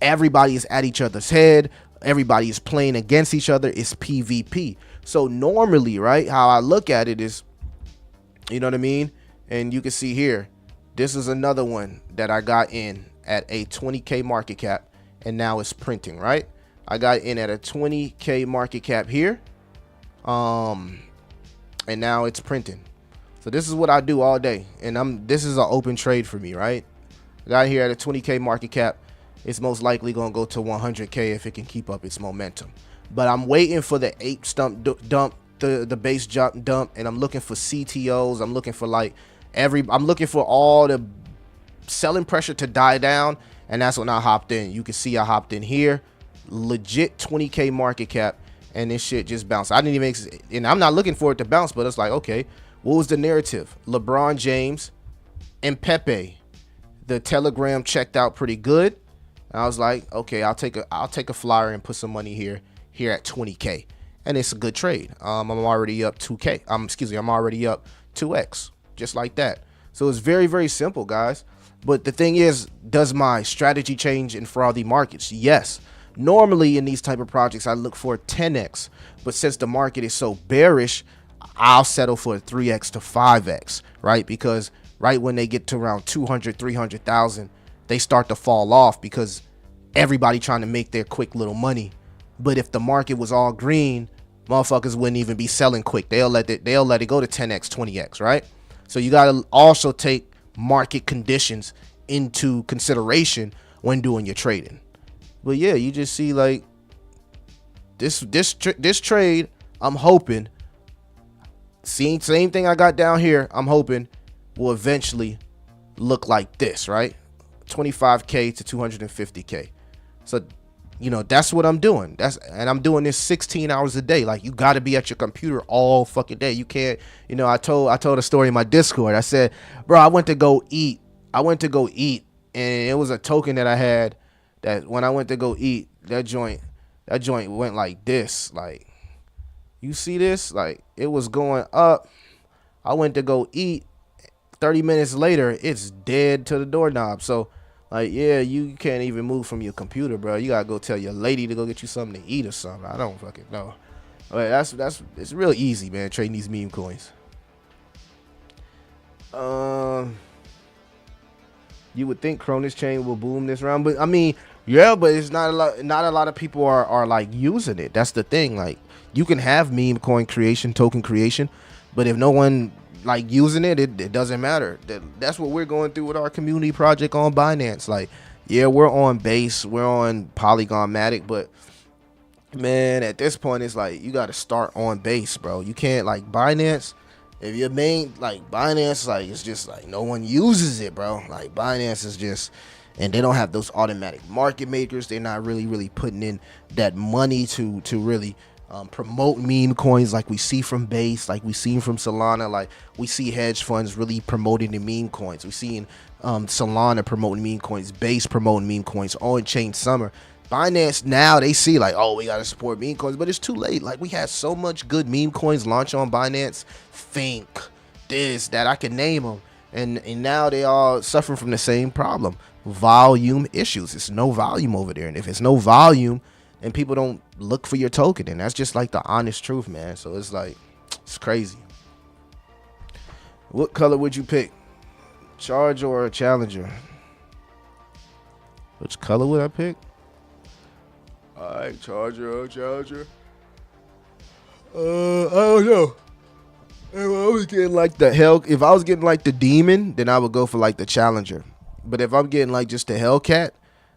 everybody is at each other's head. Everybody is playing against each other. It's PvP. So normally, right, how I look at it is, you know what I mean? And you can see here, this is another one that I got in at a 20K market cap, and now it's printing, right? I got in at a 20K market cap here, and now it's printing. So this is what I do all day, and this is an open trade for me, right? I got here at a 20K market cap. It's most likely gonna go to 100K if it can keep up its momentum. But I'm waiting for the ape stump dump, the base jump dump, and I'm looking for CTOs. I'm looking for like I'm looking for all the selling pressure to die down, and that's when I hopped in. You can see I hopped in here, legit 20K market cap, and this shit just bounced. I didn't even, and I'm not looking for it to bounce, but it's like, okay, what was the narrative? LeBron James and Pepe, the Telegram checked out pretty good. And I was like, okay, I'll take a flyer and put some money here at 20K, and it's a good trade. I'm already up 2K. I'm already up 2x, just like that. So it's very, very simple, guys. But the thing is, does my strategy change in frothy markets? Yes. Normally in these type of projects, I look for 10x, but since the market is so bearish, I'll settle for 3x to 5x, right? Because right when they get to around 200, 300,000, they start to fall off because everybody trying to make their quick little money. But if the market was all green, motherfuckers wouldn't even be selling quick. They'll let it go to 10x, 20x, right? So you got to also take market conditions into consideration when doing your trading. But yeah, you just see like this trade, I'm hoping, same thing I got down here, I'm hoping will eventually look like this, right? 25K to 250K. So, you know, that's what I'm doing. And I'm doing this 16 hours a day. Like, you got to be at your computer all fucking day. You can't, you know, I told a story in my Discord. I said, bro, I went to go eat, and it was a token that I had that when I went to go eat, that joint went like this. Like, you see this? Like, it was going up. I went to go eat. 30 minutes later, it's dead to the doorknob. So, like, yeah, you can't even move from your computer, bro. You gotta go tell your lady to go get you something to eat or something. I don't fucking know. But it's real easy, man, trading these meme coins. You would think Cronus chain will boom this round, but I mean, yeah, but it's not a lot of people are like using it. That's the thing. Like, you can have meme coin creation, token creation, but if no one like using it, it doesn't matter. That's what we're going through with our community project on Binance. Like, yeah, we're on Base, we're on Polygon Matic, but man, at this point, it's like you got to start on Base, bro. You can't, like, Binance. If your main, like, Binance, like, it's just like no one uses it, bro. Like, Binance is just, and they don't have those automatic market makers. They're not really putting in that money to really promote meme coins like we see from Base, like we see from Solana. Like, we see hedge funds really promoting the meme coins. We see Solana promoting meme coins, Base promoting meme coins, on-chain summer. Binance now, they see like, oh, we got to support meme coins, but it's too late. Like, we had so much good meme coins launch on Binance, Think, this, that, I can name them, and now they all suffering from the same problem, volume issues. It's no volume over there, and if it's no volume, and people don't look for your token, and that's just like the honest truth, man. So it's like, it's crazy. What color would you pick? Charger or a Challenger? Which color would I pick? Alright, Charger or Challenger? I don't know. If I was getting like if I was getting like the Demon, then I would go for like the Challenger. But if I'm getting like just the Hellcat,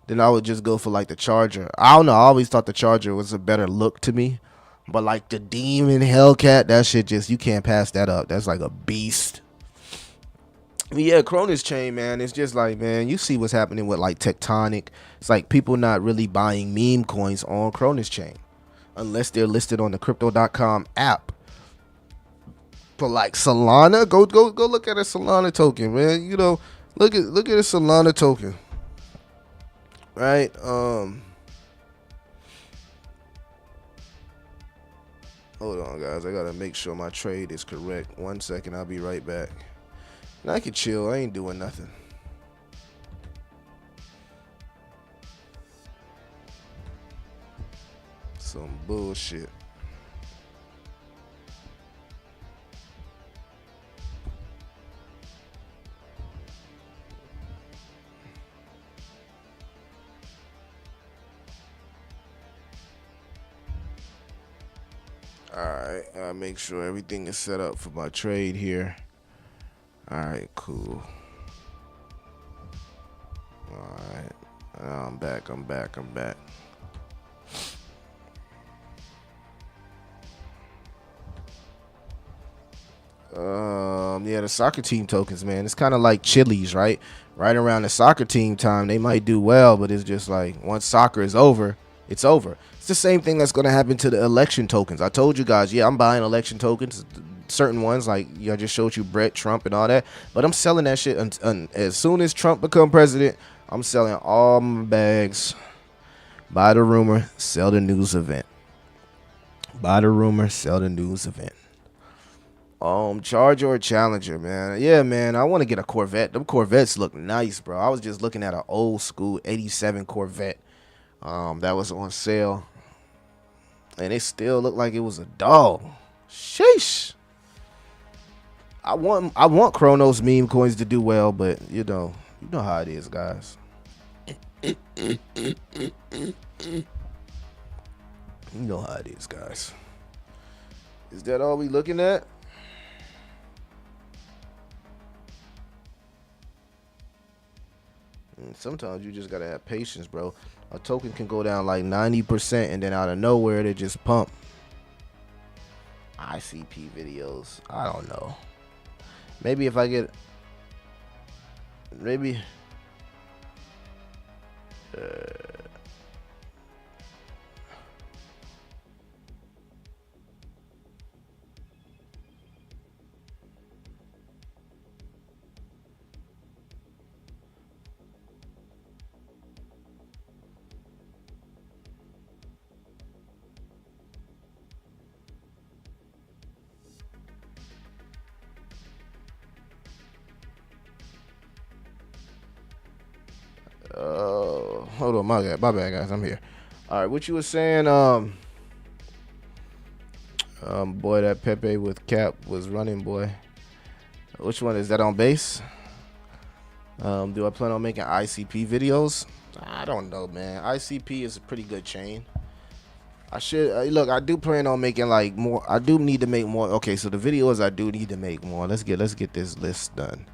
then I would just go for like the Charger. I don't know. I always thought the Charger was a better look to me. But like the Demon Hellcat, that shit just, you can't pass that up. That's like a beast. But yeah, Cronus chain, man. It's just like, man, you see what's happening with like Tectonic. It's like people not really buying meme coins on Cronus chain unless they're listed on the crypto.com app. But like Solana, go look at a Solana token, man. You know, look at a Solana token. Right? Hold on, guys. I gotta make sure my trade is correct. 1 second, I'll be right back. And I can chill. I ain't doing nothing. Some bullshit. Alright, I'll make sure everything is set up for my trade here. Alright, cool. Alright, I'm back. Yeah, the soccer team tokens, man. It's kind of like Chili's, right? Right around the soccer team time, they might do well, but it's just like once soccer is over, it's over. It's the same thing that's gonna happen to the election tokens. I told you guys, yeah, I'm buying election tokens, certain ones like I just showed you, Brett, Trump, and all that. But I'm selling that shit as soon as Trump become president. I'm selling all my bags. Buy the rumor, sell the news event. Buy the rumor, sell the news event. Charger or Challenger, man. Yeah, man, I want to get a Corvette. Them Corvettes look nice, bro. I was just looking at an old school 87 Corvette that was on sale, and it still looked like it was a dog. Sheesh. I want Chronos meme coins to do well, but you know how it is, guys. You know how it is, guys. Is that all we looking at? Sometimes you just gotta have patience, bro. A token can go down like 90% and then out of nowhere they just pump. ICP videos, I don't know. Maybe if I get, maybe hold on, my bad, guys. I'm here. All right, what you were saying? Boy, that Pepe with Cap was running, boy. Which one is that on base? Do I plan on making ICP videos? I don't know, man. ICP is a pretty good chain. I should look. I do plan on making like more. I do need to make more. Okay, so the videos I do need to make more. Let's get this list done.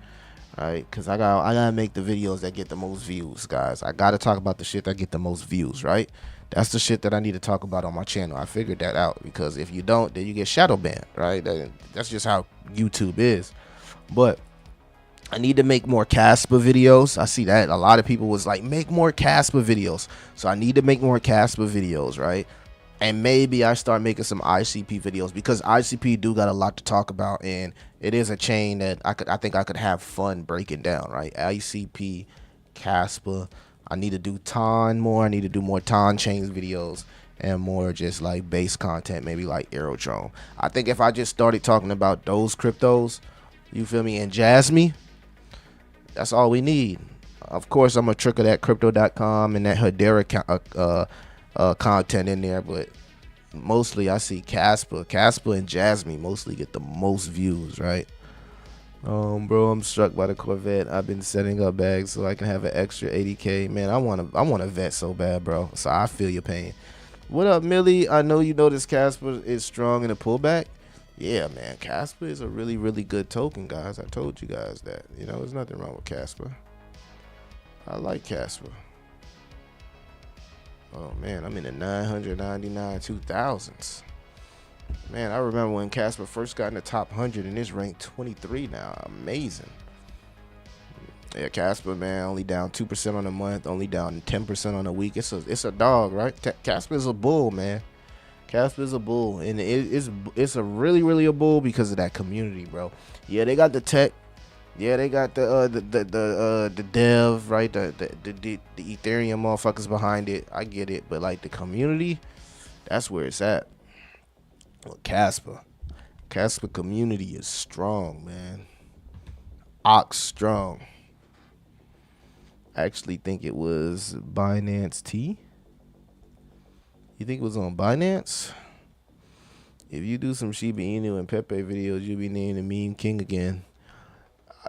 All right, because I gotta make the videos that get the most views, guys. I gotta talk about the shit that get the most views, right? That's the shit that I need to talk about on my channel. I figured that out, because if you don't, then you get shadow banned, right? That's just how YouTube is. But I need to make more Casper videos. I see that a lot of people was like, make more Casper videos. So I need to make more Casper videos, right? And maybe I start making some ICP videos, because ICP do got a lot to talk about, and it is a chain that I think I could have fun breaking down, right? ICP, Casper. I need to do Ton more. I need to do more Ton chains videos and more just like base content, maybe like Aerodrome. I think if I just started talking about those cryptos, you feel me, and Jasmine, that's all we need. Of course, I'm gonna trickle that crypto.com and that Hedera content in there, but mostly I see Casper and Jasmine mostly get the most views, right? Bro, I'm struck by the Corvette. I've been setting up bags so I can have an extra 80K. Man, I want a vet so bad, bro. So I feel your pain. What up, Millie? I know you noticed Casper is strong in a pullback. Yeah, man, Casper is a really, really good token, guys. I told you guys that. You know, there's nothing wrong with Casper. I like Casper. Oh man, I'm in the 999 2000s. Man, I remember when Casper first got in the top 100 and it's ranked 23 now. Amazing. Yeah, Casper, man, only down 2% on the month, only down 10% on the week. It's a dog, right? Casper is a bull, man. Casper is a bull, and it's a really a bull because of that community, bro. Yeah, they got the tech. Yeah, they got the dev, right? The Ethereum motherfuckers behind it. I get it, but like the community, that's where it's at. Well, Casper community is strong, man. Ox strong. I actually think it was Binance T. You think it was on Binance? If you do some Shiba Inu and Pepe videos, you'll be named the meme king again.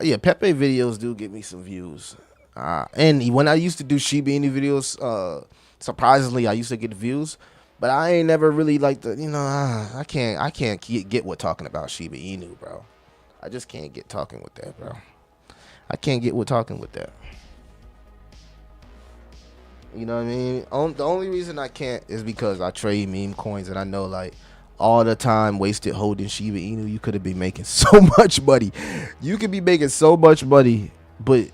Yeah, Pepe videos do get me some views. And when I used to do Shiba Inu videos, surprisingly, I used to get views. But I ain't never really like the, you know, I can't get what talking about Shiba Inu, bro. I just can't get talking with that, bro. I can't get what talking with that. You know what I mean? The only reason I can't is because I trade meme coins and I know like all the time wasted holding Shiba Inu, you could have been making so much money. You could be making so much money, but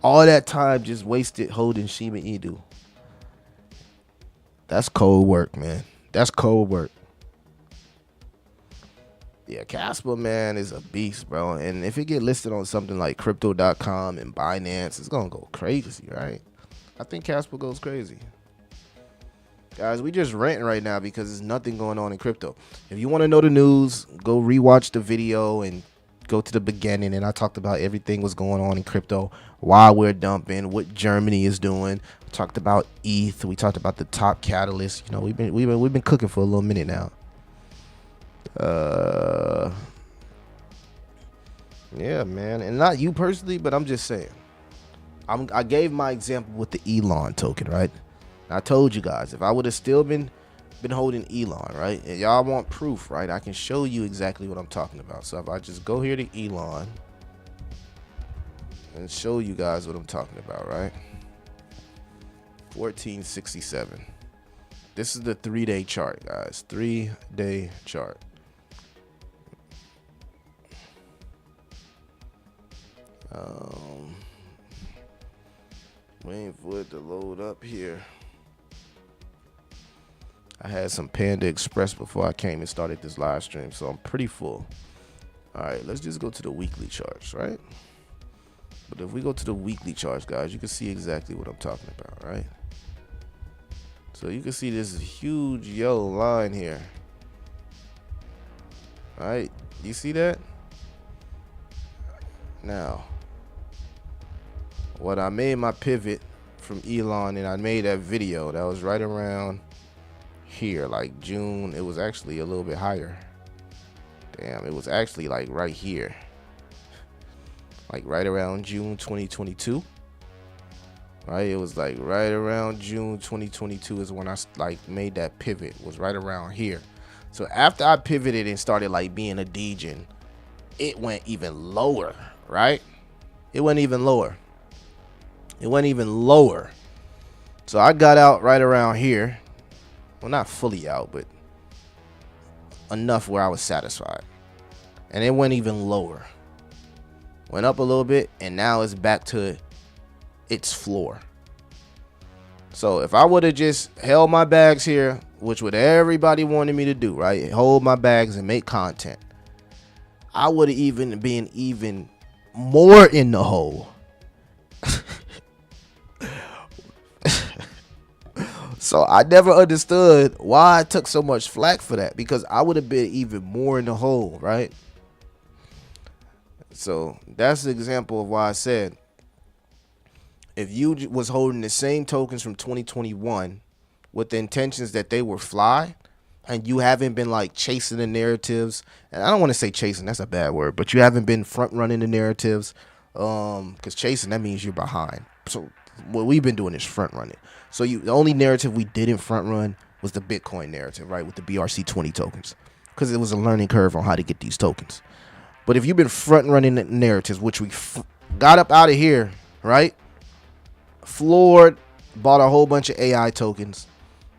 all that time just wasted holding Shiba Inu. That's cold work, man. That's cold work. Yeah, Casper, man, is a beast, bro. And if it get listed on something like crypto.com and Binance, it's going to go crazy, right? I think Casper goes crazy. Guys, we just ranting right now because there's nothing going on in crypto. If you want to know the news, go rewatch the video and go to the beginning. And I talked about everything was going on in crypto, why we're dumping, what Germany is doing. We talked about ETH. We talked about the top catalyst. You know, we've been cooking for a little minute now. Yeah, man, and not you personally, but I'm just saying. I gave my example with the Elon token, right? I told you guys if I would have still been holding Elon, right? And y'all want proof, right? I can show you exactly what I'm talking about. So if I just go here to Elon and show you guys what I'm talking about, right? 1467. This is the 3-day chart, guys. 3-day chart. Waiting for it to load up here. I had some Panda Express before I came and started this live stream, so I'm pretty full. All right, let's just go to the weekly charts, right? But if we go to the weekly charts, guys, you can see exactly what I'm talking about, right? So you can see this huge yellow line here. All right, you see that? Now, what I made my pivot from Elon, and I made that video, that was right around here, like June. It was actually a little bit higher. Damn, it was actually like right here, like right around June 2022. Right, it was like right around June 2022 is when I like made that pivot. It was right around here. So after I pivoted and started like being a degen, it went even lower, right? It went even lower. It went even lower. So I got out right around here. Well, not fully out, but enough where I was satisfied. And it went even lower. Went up a little bit, and now it's back to its floor. So if I would have just held my bags here, which what everybody wanted me to do, right? Hold my bags and make content, I would have even been even more in the hole. So I never understood why I took so much flack for that, because I would have been even more in the hole, right? So that's the example of why I said, if you was holding the same tokens from 2021 with the intentions that they were fly, and you haven't been like chasing the narratives, and I don't want to say chasing, that's a bad word, but you haven't been front running the narratives, because chasing, that means you're behind. So what we've been doing is front running. So the only narrative we didn't front run was the Bitcoin narrative, right, with the BRC20 tokens, because it was a learning curve on how to get these tokens. But if you've been front running the narratives, which we got up out of here, right, floored, bought a whole bunch of AI tokens,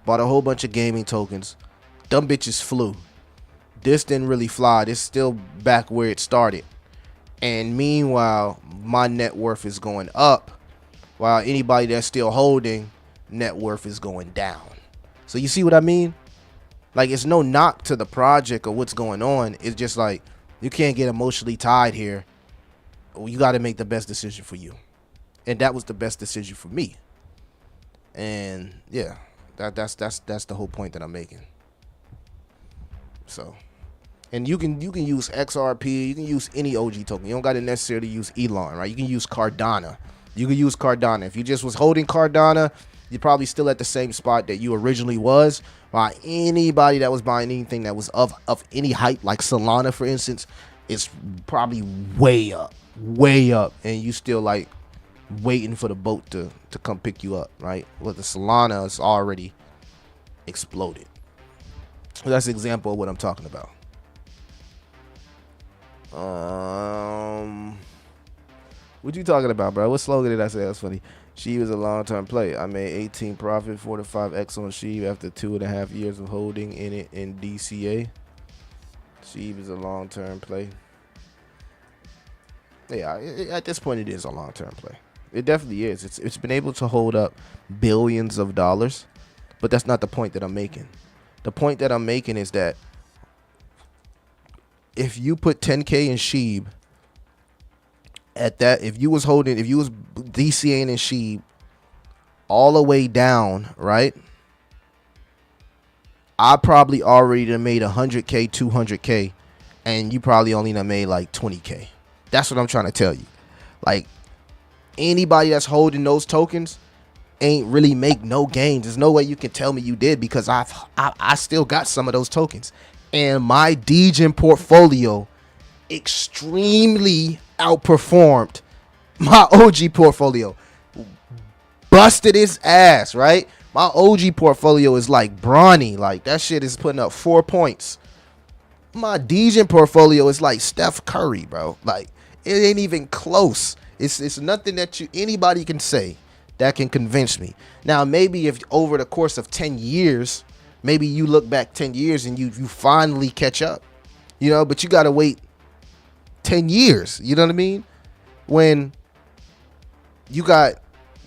bought a whole bunch of gaming tokens, dumb bitches flew. This didn't really fly. This is still back where it started. And meanwhile, my net worth is going up, while anybody that's still holding, net worth is going down. So you see what I mean? Like, it's no knock to the project or what's going on. It's just like, you can't get emotionally tied here. You got to make the best decision for you. And that was the best decision for me. And yeah, that's the whole point that I'm making. So, and you can use XRP, you can use any OG token. You don't got to necessarily use Elon, right? You can use Cardano. You can use Cardano. If you just was holding Cardano, you're probably still at the same spot that you originally was. While anybody that was buying anything that was of any hype, like Solana, for instance, is probably way up, and you still like waiting for the boat to come pick you up, right? Well, the Solana is already exploded. So that's an example of what I'm talking about. What you talking about, bro? What slogan did I say? That's funny. Sheeb is a long-term play. I made 18 profit, 4 to 5x on Sheeb after 2.5 years of holding in it in DCA. Sheeb is a long-term play. Yeah, at this point, it is a long-term play. It definitely is. It's been able to hold up billions of dollars, but that's not the point that I'm making. The point that I'm making is that if you put 10K in Sheeb at that, if you was DCAing in Sheeb all the way down, right? I probably already done made 100K, 200K, and you probably only done made like 20K. That's what I'm trying to tell you. Like, anybody that's holding those tokens ain't really make no gains. There's no way you can tell me you did, because I still got some of those tokens, and my Degen portfolio extremely outperformed my OG portfolio. Busted his ass, right? My OG portfolio is like brawny. Like, that shit is putting up 4 points. My Degen portfolio is like Steph Curry, bro. Like, it ain't even close. It's nothing that anybody can say that can convince me. Now, maybe if over the course of 10 years, maybe you look back 10 years and you finally catch up, you know, but you got to wait 10 years. You know what I mean? When you got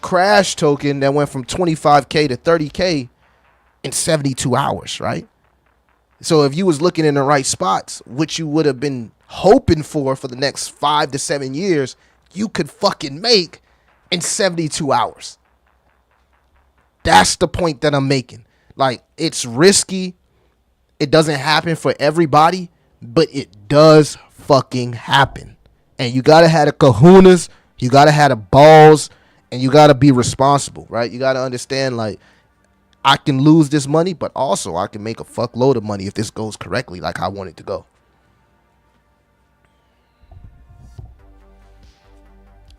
Crash token that went from 25K to 30K in 72 hours, right? So if you was looking in the right spots, which you would have been hoping for the next 5 to 7 years, you could fucking make in 72 hours. That's the point that I'm making. Like, it's risky. It doesn't happen for everybody, but it does fucking happen. And you gotta have the kahunas, you gotta have the balls, and you gotta be responsible, right? You gotta understand, like, I can lose this money, but also I can make a fuckload of money if this goes correctly like I want it to go.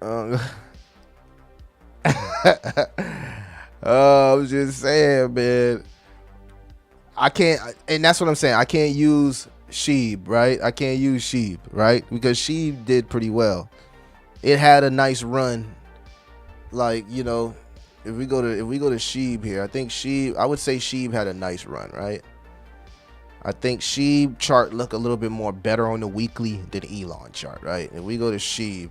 I was just saying, man. I can't, and that's what I'm saying. I can't use Sheeb, right? I can't use Sheeb, right? Because Sheeb did pretty well. It had a nice run. Like, you know, if we go to Sheeb here, I would say Sheeb had a nice run, right? I think Sheeb chart look a little bit more better on the weekly than Elon chart, right? If we go to Sheeb,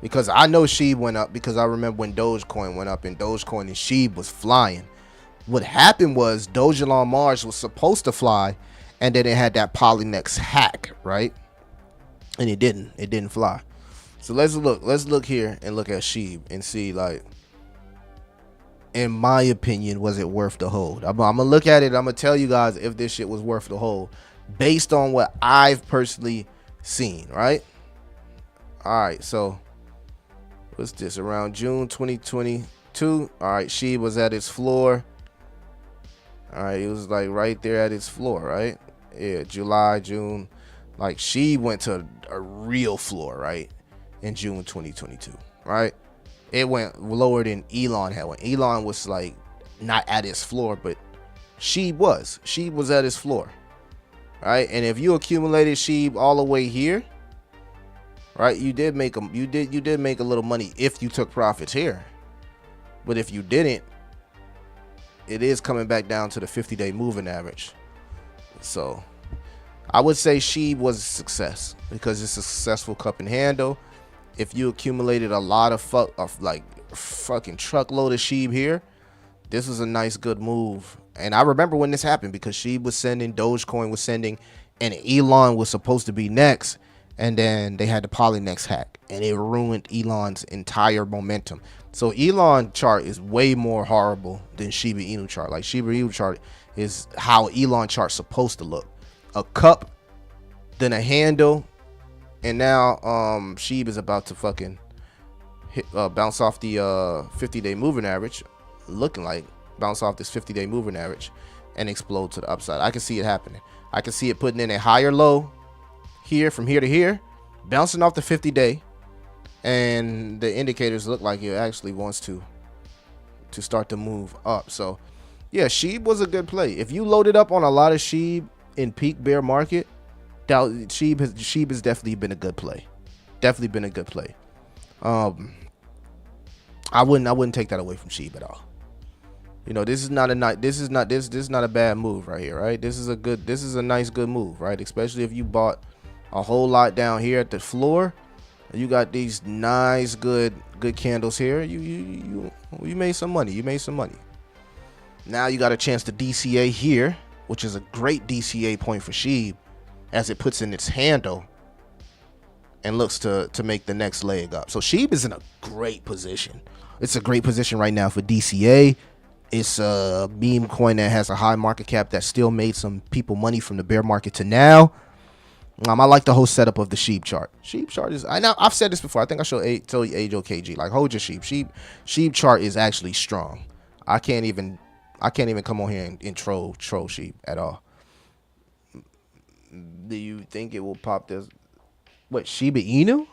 because I know Sheeb went up because I remember when Dogecoin went up and Dogecoin and Sheeb was flying. What happened was Doge on Mars was supposed to fly, and then it had that Polynex hack, right? And it didn't fly. So let's look here and look at Sheeb and see, like, in my opinion, was it worth the hold? I'm gonna look at it. I'm gonna tell you guys if this shit was worth the hold based on what I've personally seen, right? All right, so what's this? Around June 2022. All right, Sheeb was at its floor. All right, it was like right there at its floor, right? Yeah, July, June. Like, Sheeb went to a real floor, right? In June 2022, right? It went lower than Elon had. When Elon was like not at his floor, but Sheeb was at his floor, right? And if you accumulated Sheeb all the way here, right, you did make a little money if you took profits here. But if you didn't, it is coming back down to the 50-day moving average. So I would say Sheeb was a success because it's a successful cup and handle. If you accumulated a lot of fucking truckload of Sheeb here, this was a nice good move. And I remember when this happened because Sheeb was sending, Dogecoin was sending, and Elon was supposed to be next. And then they had the Polynex hack, and it ruined Elon's entire momentum. So Elon chart is way more horrible than Shiba Inu chart. Like, Shiba Inu chart is how Elon chart's supposed to look: a cup, then a handle, and now Sheeb is about to fucking bounce off the 50-day moving average, looking like bounce off this 50-day moving average and explode to the upside. I can see it happening. I can see it putting in a higher low here, from here to here, bouncing off the 50-day, and the indicators look like it actually wants to start to move up. So yeah, Sheeb was a good play. If you loaded up on a lot of Sheeb in peak bear market, Sheeb has definitely been a good play. Definitely been a good play. I wouldn't take that away from Sheeb at all. You know, this is not a bad move right here, right? This is a nice good move, right? Especially if you bought a whole lot down here at the floor. You got these nice good candles here. You made some money. You made some money. Now you got a chance to DCA here, which is a great DCA point for Sheeb, as it puts in its handle and looks to make the next leg up. So Sheeb is in a great position. It's a great position right now for DCA. It's a meme coin that has a high market cap that still made some people money from the bear market to now. I like the whole setup of the Sheeb chart. Sheeb chart is, I've said this before. I think I told you AJOKG, like, hold your Sheeb chart is actually strong. I can't even come on here and troll Sheeb at all. Do you think it will pop this? What, Shiba Inu?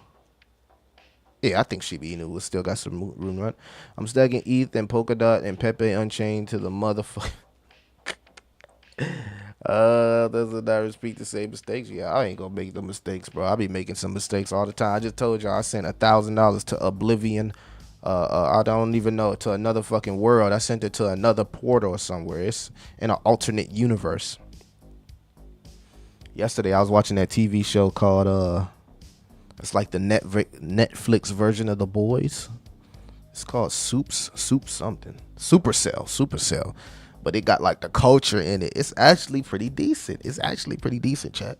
Yeah, I think Shiba Inu will still got some room to run. I'm stacking ETH and Polkadot and Pepe Unchained to the motherfucker. Doesn't that repeat the same mistakes? Yeah, I ain't gonna make the mistakes, bro. I be making some mistakes all the time. I just told y'all I sent $1,000 to Oblivion. I don't even know, to another fucking world. I sent it to another portal or somewhere. It's in an alternate universe. Yesterday I was watching that TV show called it's like the Netflix version of The Boys. It's called Soups something. Supercell. But it got like the culture in it. It's actually pretty decent. Chat.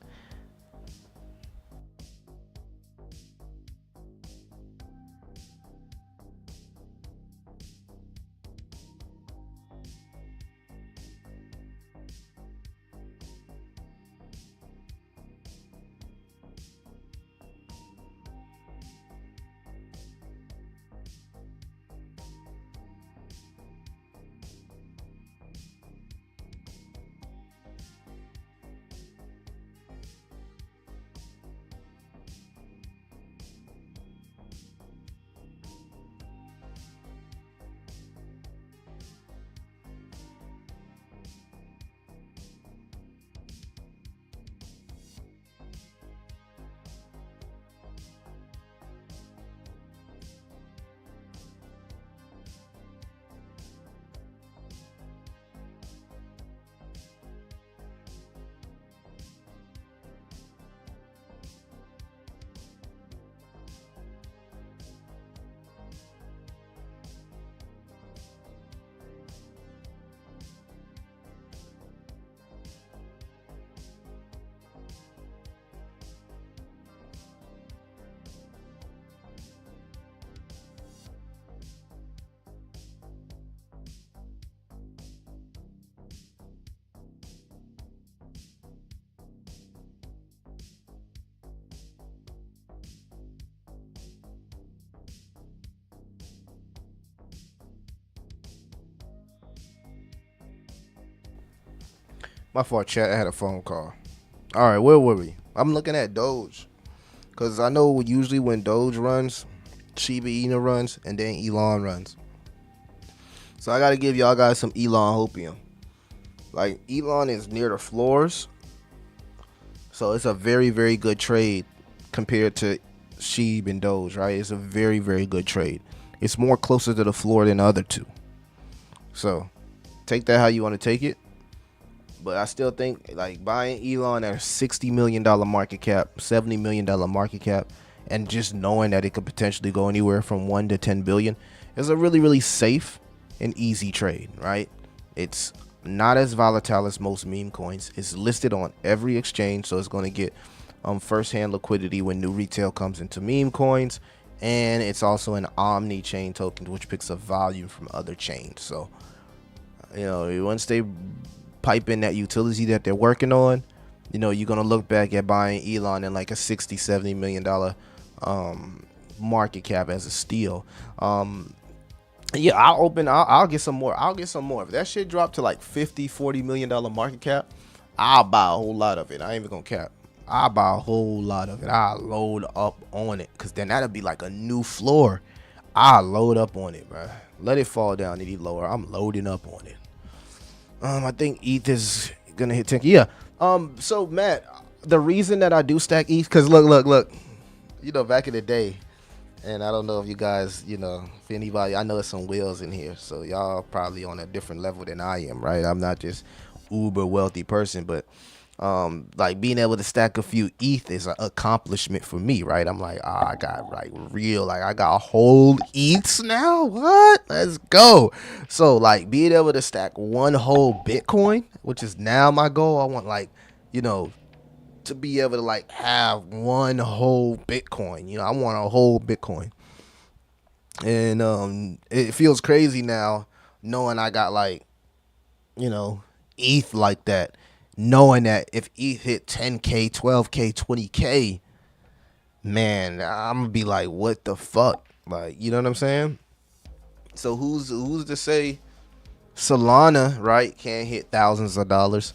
My fault, chat. I had a phone call. All right, where were we? I'm looking at Doge, because I know usually when Doge runs, Shiba Inu runs, and then Elon runs. So I got to give y'all guys some Elon hopium. Like, Elon is near the floors, so it's a very, very good trade compared to Sheeb and Doge, right? It's a very, very good trade. It's more closer to the floor than the other two. So take that how you want to take it. But I still think, like, buying Elon at a $60 million market cap, $70 million market cap, and just knowing that it could potentially go anywhere from 1 to 10 billion is a really, really safe and easy trade, right? It's not as volatile as most meme coins. It's listed on every exchange, so it's going to get first-hand liquidity when new retail comes into meme coins, and it's also an omni-chain token, which picks up volume from other chains. So, you know, once they pipe in that utility that they're working on, you know, you're gonna look back at buying Elon in like a $60-70 million market cap as a steal. Yeah, I'll get some more. If that shit dropped to like $50-40 million market cap, I'll buy a whole lot of it. I ain't even gonna cap. I'll buy a whole lot of it. I'll load up on it, because then that'll be like a new floor. I'll load up on it, bro. Let it fall down any lower. I'm loading up on it. I think ETH is gonna hit 10. Yeah. So Matt, the reason that I do stack ETH, because look. You know, back in the day, And I don't know if you guys, you know, if anybody, I know there's some whales in here, so y'all probably on a different level than I am, right? I'm not just uber wealthy person, but like being able to stack a few ETH is an accomplishment for me, right? I'm like, I got like real, like I got whole ETHs now. What? Let's go. So like being able to stack one whole Bitcoin, which is now my goal. I want like, you know, to be able to like have one whole Bitcoin. You know, I want a whole Bitcoin. And it feels crazy now knowing I got like, you know, ETH like that, knowing that if ETH hit 10K, 12K, 20K, man, I'm gonna be like, what the fuck? Like, you know what I'm saying? So who's to say Solana, right, can't hit thousands of dollars?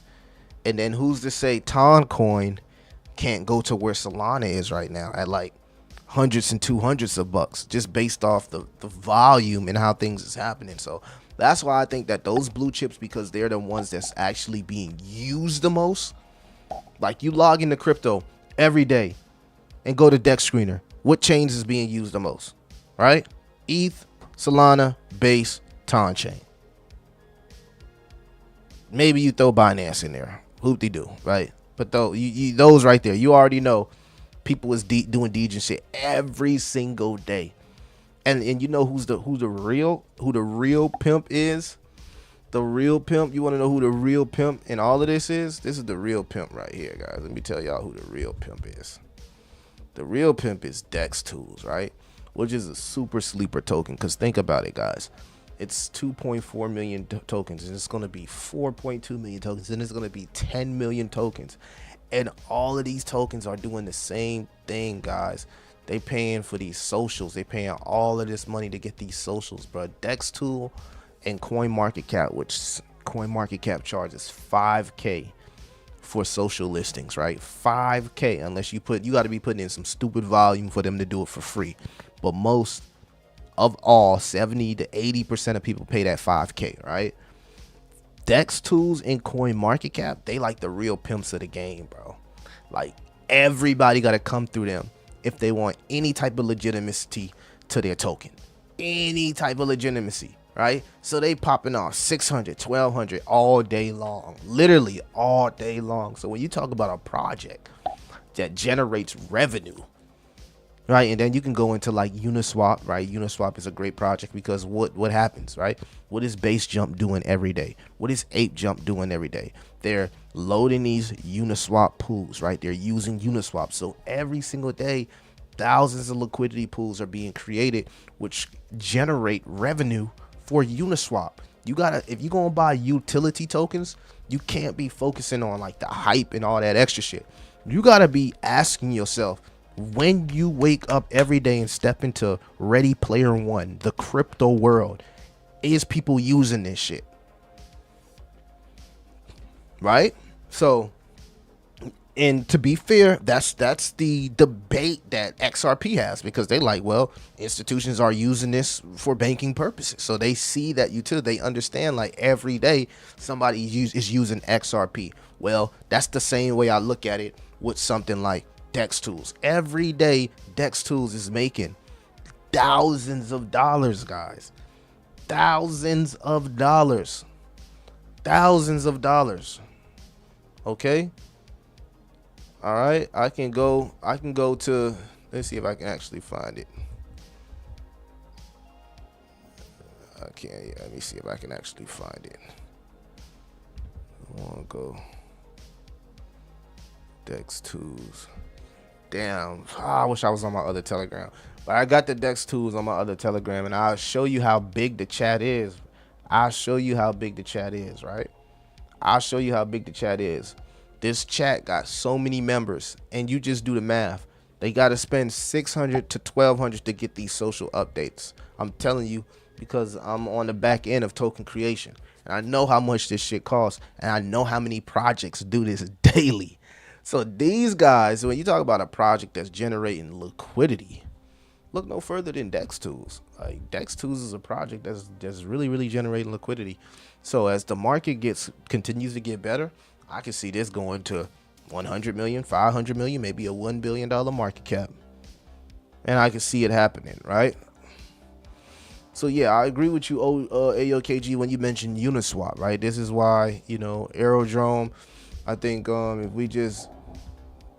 And then who's to say Toncoin can't go to where Solana is right now at like hundreds and 200s of bucks, just based off the volume and how things is happening. So that's why I think that those blue chips, because they're the ones that's actually being used the most. Like you log into crypto every day and go to Dex Screener, what chains is being used the most, right? ETH, Solana, Base, Tonchain. Maybe you throw Binance in there, hoop-de-doo, right? But though those right there, you already know people is doing DJ shit every single day. And you know who the real pimp is? The real pimp. You want to know who the real pimp in all of this is? This is the real pimp right here, guys. Let me tell y'all who the real pimp is. The real pimp is Dex Tools, right? Which is a super sleeper token. Because think about it, guys. It's 2.4 million tokens, and it's going to be 4.2 million tokens, and it's going to be 10 million tokens. And all of these tokens are doing the same thing, guys. They paying for these socials. They paying all of this money to get these socials, bro. Dex Tool and CoinMarketCap, which CoinMarketCap charges 5K for social listings, right? 5K, unless you got to be putting in some stupid volume for them to do it for free. But most of all, 70 to 80% of people pay that 5K, right? Dex Tools and CoinMarketCap, they like the real pimps of the game, bro. Like everybody got to come through them if they want any type of legitimacy to their token. Any type of legitimacy, right? So they popping off 600, 1200 all day long, literally all day long. So when you talk about a project that generates revenue, right? And then you can go into like Uniswap, right? Uniswap is a great project because what happens, right? What is Base Jump doing every day? What is Ape Jump doing every day? They're loading these Uniswap pools, right? They're using Uniswap. So every single day, thousands of liquidity pools are being created, which generate revenue for Uniswap. You gotta, if you're gonna buy utility tokens, you can't be focusing on like the hype and all that extra shit. You gotta be asking yourself, when you wake up every day and step into Ready Player One, the crypto world, is people using this shit? Right? So, and to be fair, that's the debate that XRP has, because they like, well, institutions are using this for banking purposes. So they see that utility, they understand like every day somebody is using XRP. Well, that's the same way I look at it with something like Dex Tools. Every day Dex Tools is making thousands of dollars, guys. Thousands of dollars. Thousands of dollars. Okay? All right, I can go to, let's see if I can actually find it. Okay, yeah, let me see if I can actually find it. I want to go Dex Tools. Damn, I wish I was on my other Telegram. But I got the Dex Tools on my other Telegram, and I'll show you how big the chat is. I'll show you how big the chat is, right? I'll show you how big the chat is. This chat got so many members, and you just do the math. They got to spend 600 to 1200 to get these social updates. I'm telling you, because I'm on the back end of token creation, and I know how much this shit costs, and I know how many projects do this daily. So these guys, when you talk about a project that's generating liquidity, look no further than Dex Tools. Like Dex Tools is a project that's really generating liquidity. So as the market continues to get better, I can see this going to 100 million, 500 million, maybe a $1 billion market cap. and I can see it happening, right? So yeah, I agree with you, AOKG, when you mentioned Uniswap, right? This is why, you know, Aerodrome. I think if we just,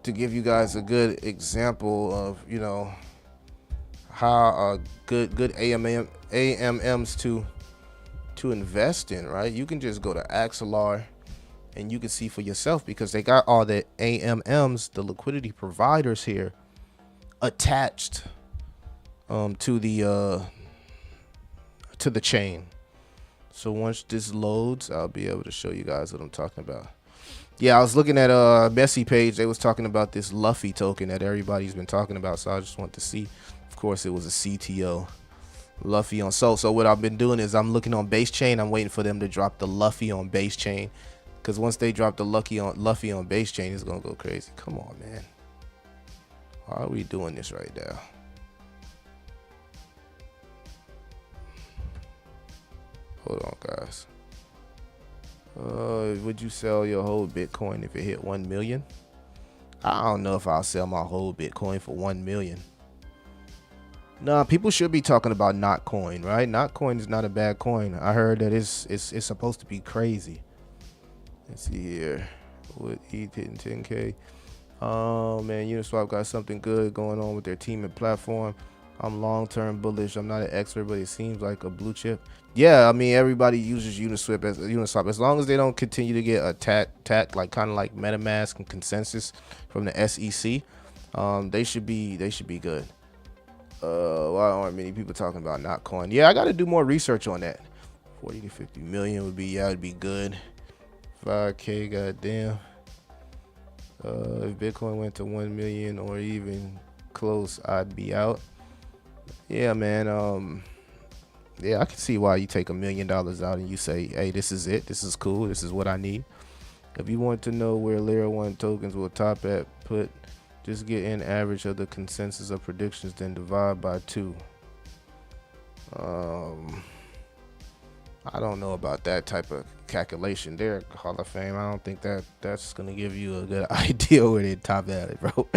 to give you guys a good example of, you know, how good AMMs to invest in, right? You can just go to Axelar and you can see for yourself, because they got all the AMMs, the liquidity providers here, attached to the chain. So once this loads, I'll be able to show you guys what I'm talking about. Yeah, I was looking at Messi page. They was talking about this Luffy token that everybody's been talking about, so I just want to see. Of course, it was a CTO, Luffy on Sol. So what I've been doing is I'm looking on base chain. I'm waiting for them to drop the Luffy on base chain, because once they drop the Luffy on base chain, it's gonna go crazy. Come on, man. Why are we doing this right now? Hold on, guys. Would you sell your whole Bitcoin if it hit 1 million? I don't know if I'll sell my whole Bitcoin for 1 million. Nah, people should be talking about not coin, right? Not coin is not a bad coin. I heard that it's supposed to be crazy. Let's see here. With ETH hitting 10K. Oh man, Uniswap got something good going on with their team and platform. I'm long-term bullish. I'm not an expert, but it seems like a blue chip. Yeah, I mean, everybody uses Uniswap as long as they don't continue to get attacked like kind of like MetaMask and Consensus from the SEC. They should be good. Why aren't many people talking about not coin? Yeah, I got to do more research on that. 40 to 50 million would be, yeah, it'd be good. 5K, goddamn. If Bitcoin went to 1 million or even close, I'd be out. Yeah, man. Yeah, I can see why you take $1 million out and you say, hey, this is it. This is cool. This is what I need. If you want to know where layer 1 tokens will top at, just get an average of the consensus of predictions, then divide by 2. I don't know about that type of calculation there, Hall of Fame. I don't think that's gonna give you a good idea where they top at it, bro.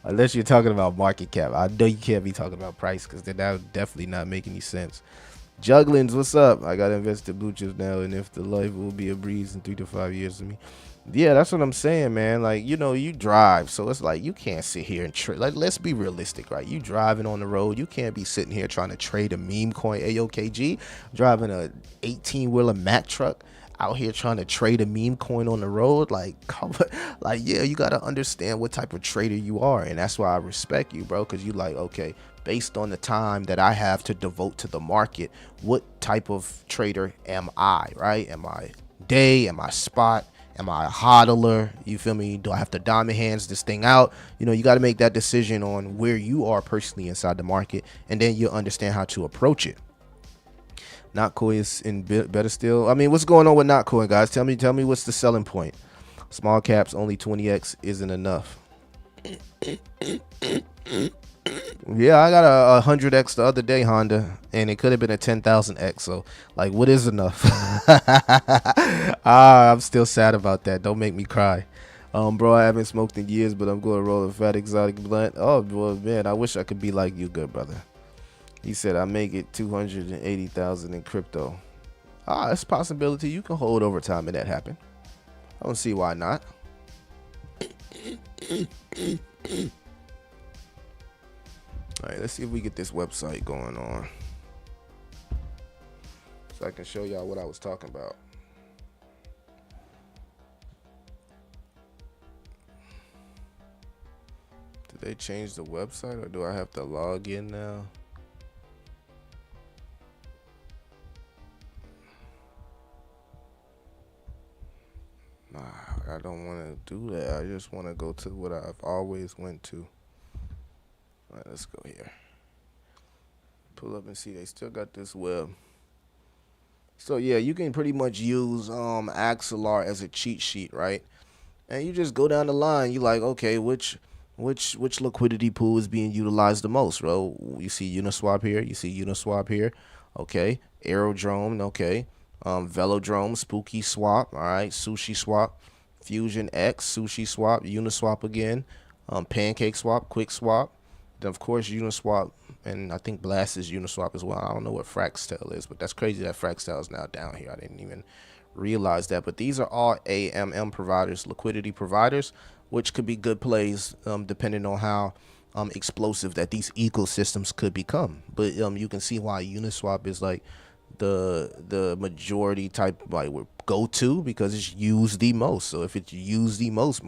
Unless you're talking about market cap. I know you can't be talking about price, because that would definitely not make any sense. Jugglings, what's up? I got invested blue chips now, and if the life will be a breeze in 3 to 5 years to me. Yeah, that's what I'm saying, man. Like, you know, you drive, so it's like you can't sit here and trade. Like, let's be realistic, right? You driving on the road, you can't be sitting here trying to trade a meme coin. AOKG driving a 18-wheeler Mack truck out here trying to trade a meme coin on the road. Like, like, yeah, you gotta understand what type of trader you are, and that's why I respect you, bro. Because you like, okay, based on the time that I have to devote to the market, what type of trader am I, right? Am I day? Am I spot? Am I a hodler? You feel me? Do I have to diamond hands this thing out? You know, you got to make that decision on where you are personally inside the market, and then you'll understand how to approach it. Notcoin is in better still. I mean, what's going on with Notcoin, guys? Tell me what's the selling point? Small caps, only 20x isn't enough. Yeah, I got a 100x the other day, Honda, and it could have been a 10,000x. So, like, what is enough? I'm still sad about that. Don't make me cry. Bro, I haven't smoked in years, but I'm going to roll a fat exotic blunt. Oh, boy, man, I wish I could be like you, good brother. He said I make it 280,000 in crypto. It's a possibility. You can hold over time and that happen. I don't see why not. All right, let's see if we get this website going on, so I can show y'all what I was talking about. Did they change the website, or do I have to log in now? Nah, I don't want to do that. I just want to go to what I've always went to. All right, let's go here. Pull up and see. They still got this web. So yeah, you can pretty much use Axelar as a cheat sheet, right? And you just go down the line. You like, okay, which liquidity pool is being utilized the most, bro? You see Uniswap here. You see Uniswap here. Okay, Aerodrome. Okay, Velodrome, Spooky Swap. All right, Sushi Swap, Fusion X, Sushi Swap, Uniswap again, Pancake Swap, Quick Swap. Then of course Uniswap, and I think Blast is Uniswap as well. I don't know what Fraxtel is, but that's crazy that Fraxtel is now down here. I didn't even realize that. But these are all AMM providers, liquidity providers, which could be good plays depending on how explosive that these ecosystems could become. But you can see why Uniswap is like the majority type, like go to, because it's used the most. So if it's used the most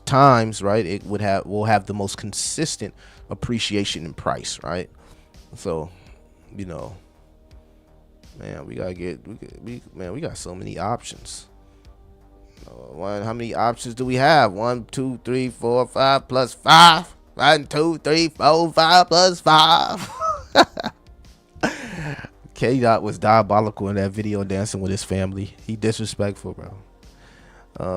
times, right, it will have the most consistent appreciation in price, right? So, you know, man, we got so many options. How many options do we have? 1, 2, 3, 4, 5 plus 5. 1, 2, 3, 4, 5 plus 5. K Dot was diabolical in that video dancing with his family. He disrespectful, bro.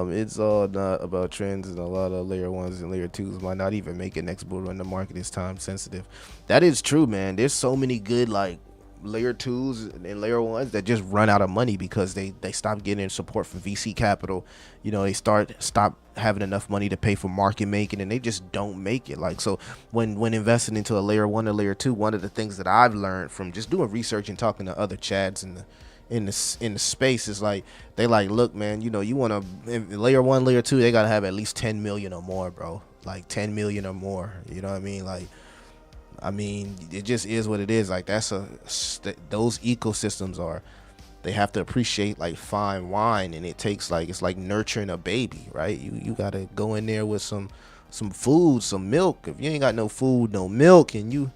It's all not about trends, and a lot of layer 1s and layer 2s might not even make it next bull run. The market is time sensitive. That is true, man. There's so many good like layer 2s and layer 1s that just run out of money because they stop getting support from VC capital. You know, they stop having enough money to pay for market making, and they just don't make it. Like, so when investing into a layer 1 or layer 2, one of the things that I've learned from just doing research and talking to other chads in the space is like, they like, look, man, you know, you want to layer 1, layer 2, they gotta have at least 10 million or more, bro. Like 10 million or more. You know what I mean? Like, I mean, it just is what it is. Like, those ecosystems they have to appreciate like fine wine, and it takes like, it's like nurturing a baby, right? You gotta go in there with some food, some milk. If you ain't got no food, no milk, and you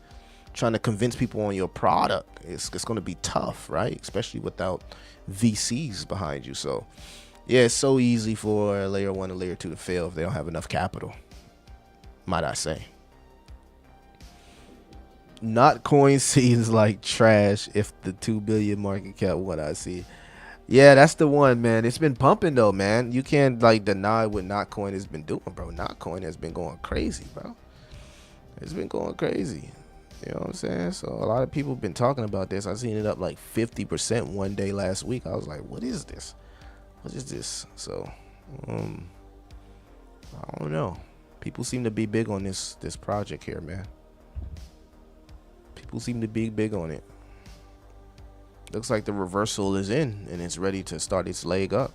trying to convince people on your product, it's gonna be tough, right? Especially without VCs behind you. So yeah, it's so easy for a layer 1 and layer 2 to fail if they don't have enough capital, might I say. Not coin seems like trash if the 2 billion market cap, what I see. Yeah, that's the one, man. It's been pumping though, man. You can't like deny what Notcoin has been doing, bro. Notcoin has been going crazy, bro. It's been going crazy. You know what I'm saying? So a lot of people have been talking about this. I seen it up like 50% one day last week. I was like, what is this? What is this? So I don't know. People seem to be big on this project here, man. People seem to be big on it. Looks like the reversal is in and it's ready to start its leg up.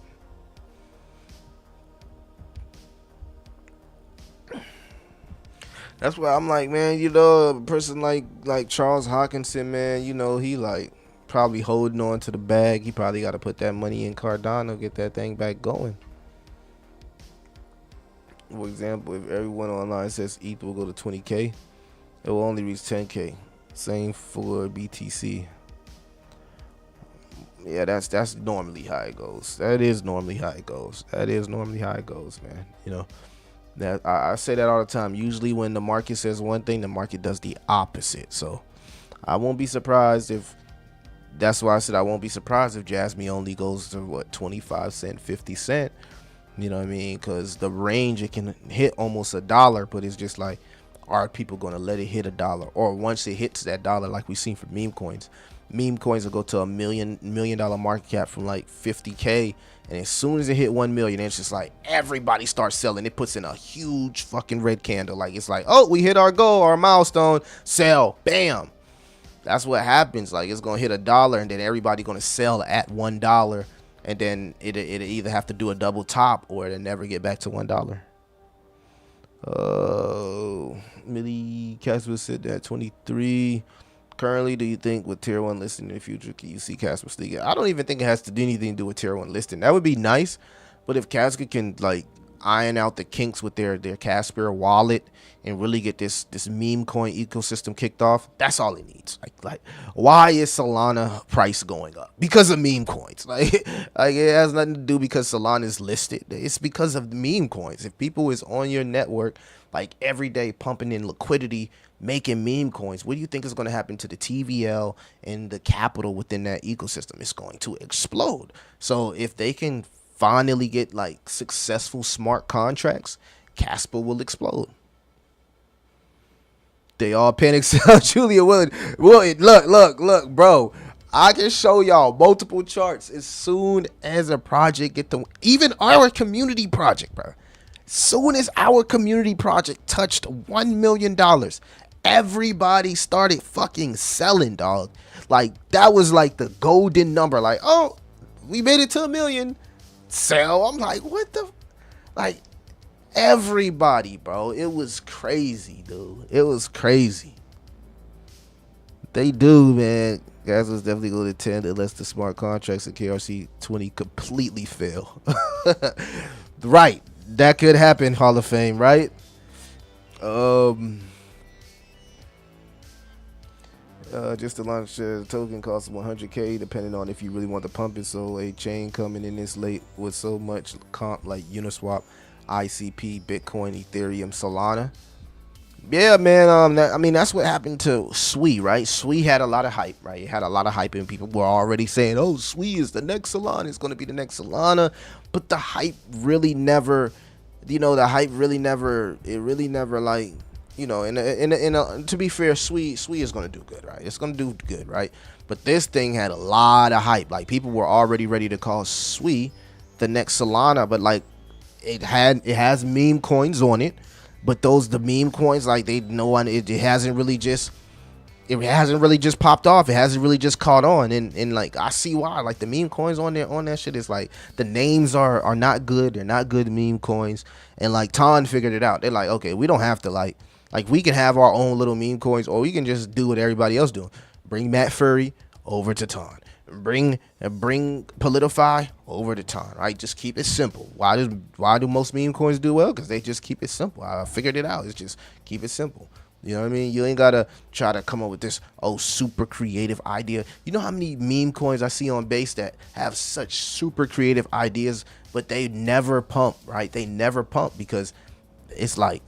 That's why I'm like, man, you know, a person like Charles Hawkinson, man, you know, he like probably holding on to the bag. He probably got to put that money in Cardano, get that thing back going. For example, if everyone online says ETH will go to 20K, it will only reach 10K. Same for BTC. Yeah, that's normally how it goes. That is normally how it goes. Man. You know, that I say that all the time. Usually when the market says one thing, the market does the opposite. So I won't be surprised if, that's why I said I won't be surprised if Jasmine only goes to what, 25 cent, 50 cent. You know what I mean? Because the range, it can hit almost $1, but it's just like, are people going to let it hit $1? Or once it hits that dollar, like we've seen for meme coins will go to $1 million market cap from like 50K, and as soon as it hit 1 million, it's just like everybody starts selling. It puts in a huge fucking red candle. Like, it's like, oh, we hit our goal, our milestone, sell, bam. That's what happens. Like, it's gonna hit $1, and then everybody gonna sell at $1, and then it either have to do a double top or it'll never get back to $1. Millie Casper said that 23. Currently, do you think with tier 1 listing in the future, can you see Casper sneaking? I don't even think it has to do anything to do with tier 1 listing. That would be nice, but if Casper can like iron out the kinks with their Casper wallet and really get this meme coin ecosystem kicked off, that's all it needs. Like why is Solana price going up? Because of meme coins. Like it has nothing to do because Solana is listed. It's because of the meme coins. If people is on your network like every day pumping in liquidity, making meme coins, what do you think is going to happen to the TVL and the capital within that ecosystem? It's going to explode. So if they can finally get like successful smart contracts, Casper will explode. They all panic sell Julia Willard. Look, bro. I can show y'all multiple charts as soon as a project get the, even our community project, bro. Soon as our community project touched $1 million, everybody started fucking selling, dog. Like, that was like the golden number. Like, oh, we made it to 1 million. Sell. I'm like, what the? Like, everybody, bro. It was crazy, dude. It was crazy. They do, man. Guys was definitely going to 10 unless the smart contracts at KRC 20 completely fail. Right. That could happen, Hall of Fame, right? Just to launch a token costs 100K, depending on if you really want to pump it. So a chain coming in this late with so much comp like Uniswap, ICP, Bitcoin, Ethereum, Solana. Yeah, man. I mean, that's what happened to SWE, right? SWE had a lot of hype, right? It had a lot of hype, and people were already saying, "Oh, SWE is the next Solana. It's going to be the next Solana." But the hype really never, the hype really never. It really never, like, to be fair, SWE is going to do good, right? It's going to do good, right? But this thing had a lot of hype. Like, people were already ready to call SWE the next Solana, but like, it has meme coins on it. But the meme coins, like, it hasn't really just popped off. It hasn't really just caught on, and like, I see why. Like, the meme coins on that shit is like, the names are not good. They're not good meme coins, and like, Ton figured it out. They're like, okay, we don't have to like we can have our own little meme coins, or we can just do what everybody else doing. Bring Matt Furry over to Ton. Bring Polydify over to Ton, right? Just keep it simple. Why do most meme coins do well? Because they just keep it simple. I figured it out. It's just keep it simple. You know what I mean? You ain't gotta try to come up with this super creative idea. You know how many meme coins I see on base that have such super creative ideas, but they never pump, right? They never pump because it's like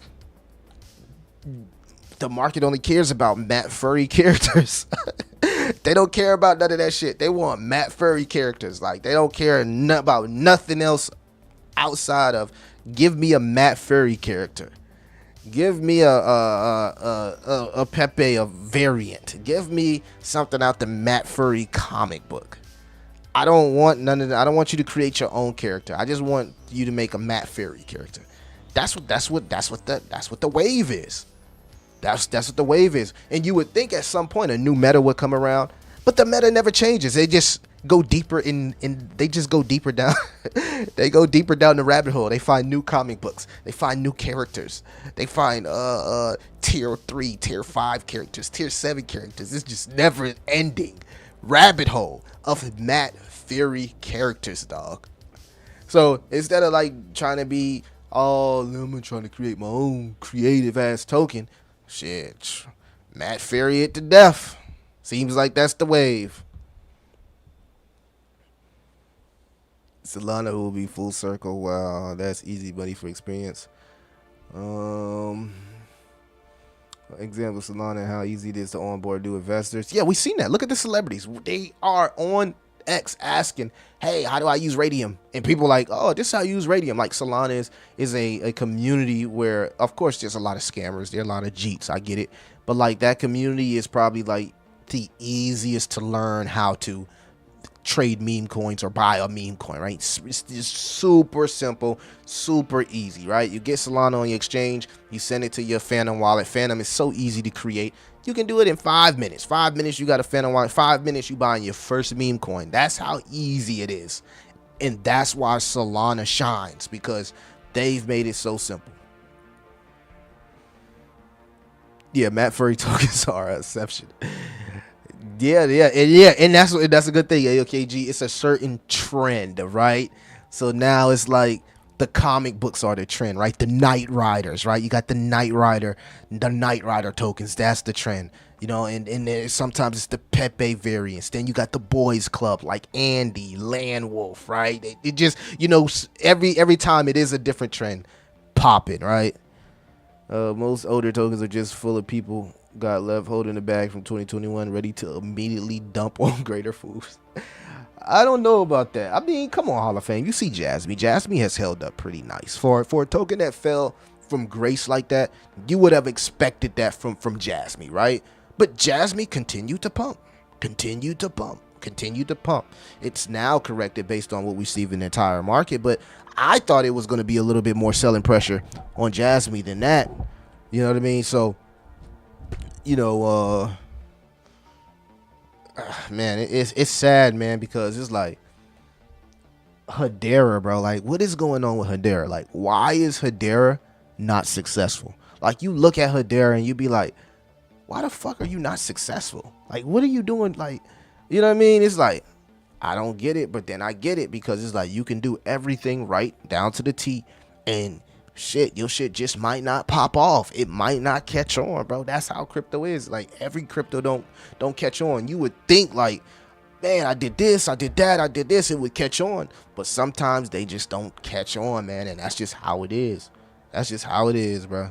the market only cares about Matt Furry characters. They don't care about none of that shit. They want Matt Furry characters. Like, they don't care about nothing else outside of, give me a Matt Furry character. Give me a Pepe, a variant. Give me something out the Matt Furry comic book. I don't want none of that. I don't want you to create your own character. I just want you to make a Matt Furry character. That's what the wave is. That's what the wave is. And you would think at some point a new meta would come around, but the meta never changes. They just go deeper they just go deeper down. They go deeper down the rabbit hole. They find new comic books. They find new characters. They find tier 3, tier 5 characters, tier 7 characters. It's just never ending rabbit hole of Matt Fury characters, dog. So instead of like trying to be, I'm trying to create my own creative ass token, shit, Matt Fury it to death. Seems like that's the wave. Solana will be full circle. Wow, that's easy, buddy, for experience. Example, Solana, how easy it is to onboard new investors. Yeah, we've seen that. Look at the celebrities. They are on X asking, hey, how do I use Radium? And people are like, oh, this is how you use Radium. Like, Solana is a community where, of course, there's a lot of scammers. There are a lot of jeets. I get it. But like, that community is probably like the easiest to learn how to trade meme coins or buy a meme coin, right? It's just super simple, super easy, right? You get Solana on your exchange, you send it to your Phantom wallet. Phantom is so easy to create. You can do it in 5 minutes. 5 minutes, you got a Phantom wallet. 5 minutes, you buying your first meme coin. That's how easy it is. And that's why Solana shines, because they've made it so simple. Yeah, Matt Furry tokens are an exception. Yeah, and that's a good thing. AOKG, it's a certain trend, right? So now it's like the comic books are the trend, right? The Knight Riders, right? You got the Knight Rider tokens. That's the trend, and then sometimes it's the Pepe variants. Then you got the boys club like Andy, Landwolf, right? It just, every time it is a different trend popping, right? Most older tokens are just full of people got left holding the bag from 2021, ready to immediately dump on greater foods. I don't know about that. I mean, come on, Hall of Fame. You see Jasmine. Jasmine has held up pretty nice. For a token that fell from grace like that, you would have expected that from Jasmine, right? But Jasmine continued to pump. continued to pump. It's now corrected based on what we see in the entire market, but I thought it was going to be a little bit more selling pressure on Jasmine than that. You know what I mean? So, you know, man, it's sad, man, because it's like Hedera, bro. Like, what is going on with Hedera? Like, why is Hedera not successful? Like, you look at Hedera and you be like, why the fuck are you not successful? Like, what are you doing? Like, you know what I mean? It's like, I don't get it, but then I get it, because it's like you can do everything right down to the T, and shit, your shit just might not pop off. It might not catch on, bro. That's how crypto is. Like, every crypto don't catch on. You would think like, man, I did this, I did that, I did this, it would catch on. But sometimes they just don't catch on, man, and that's just how it is. That's just how it is, bro.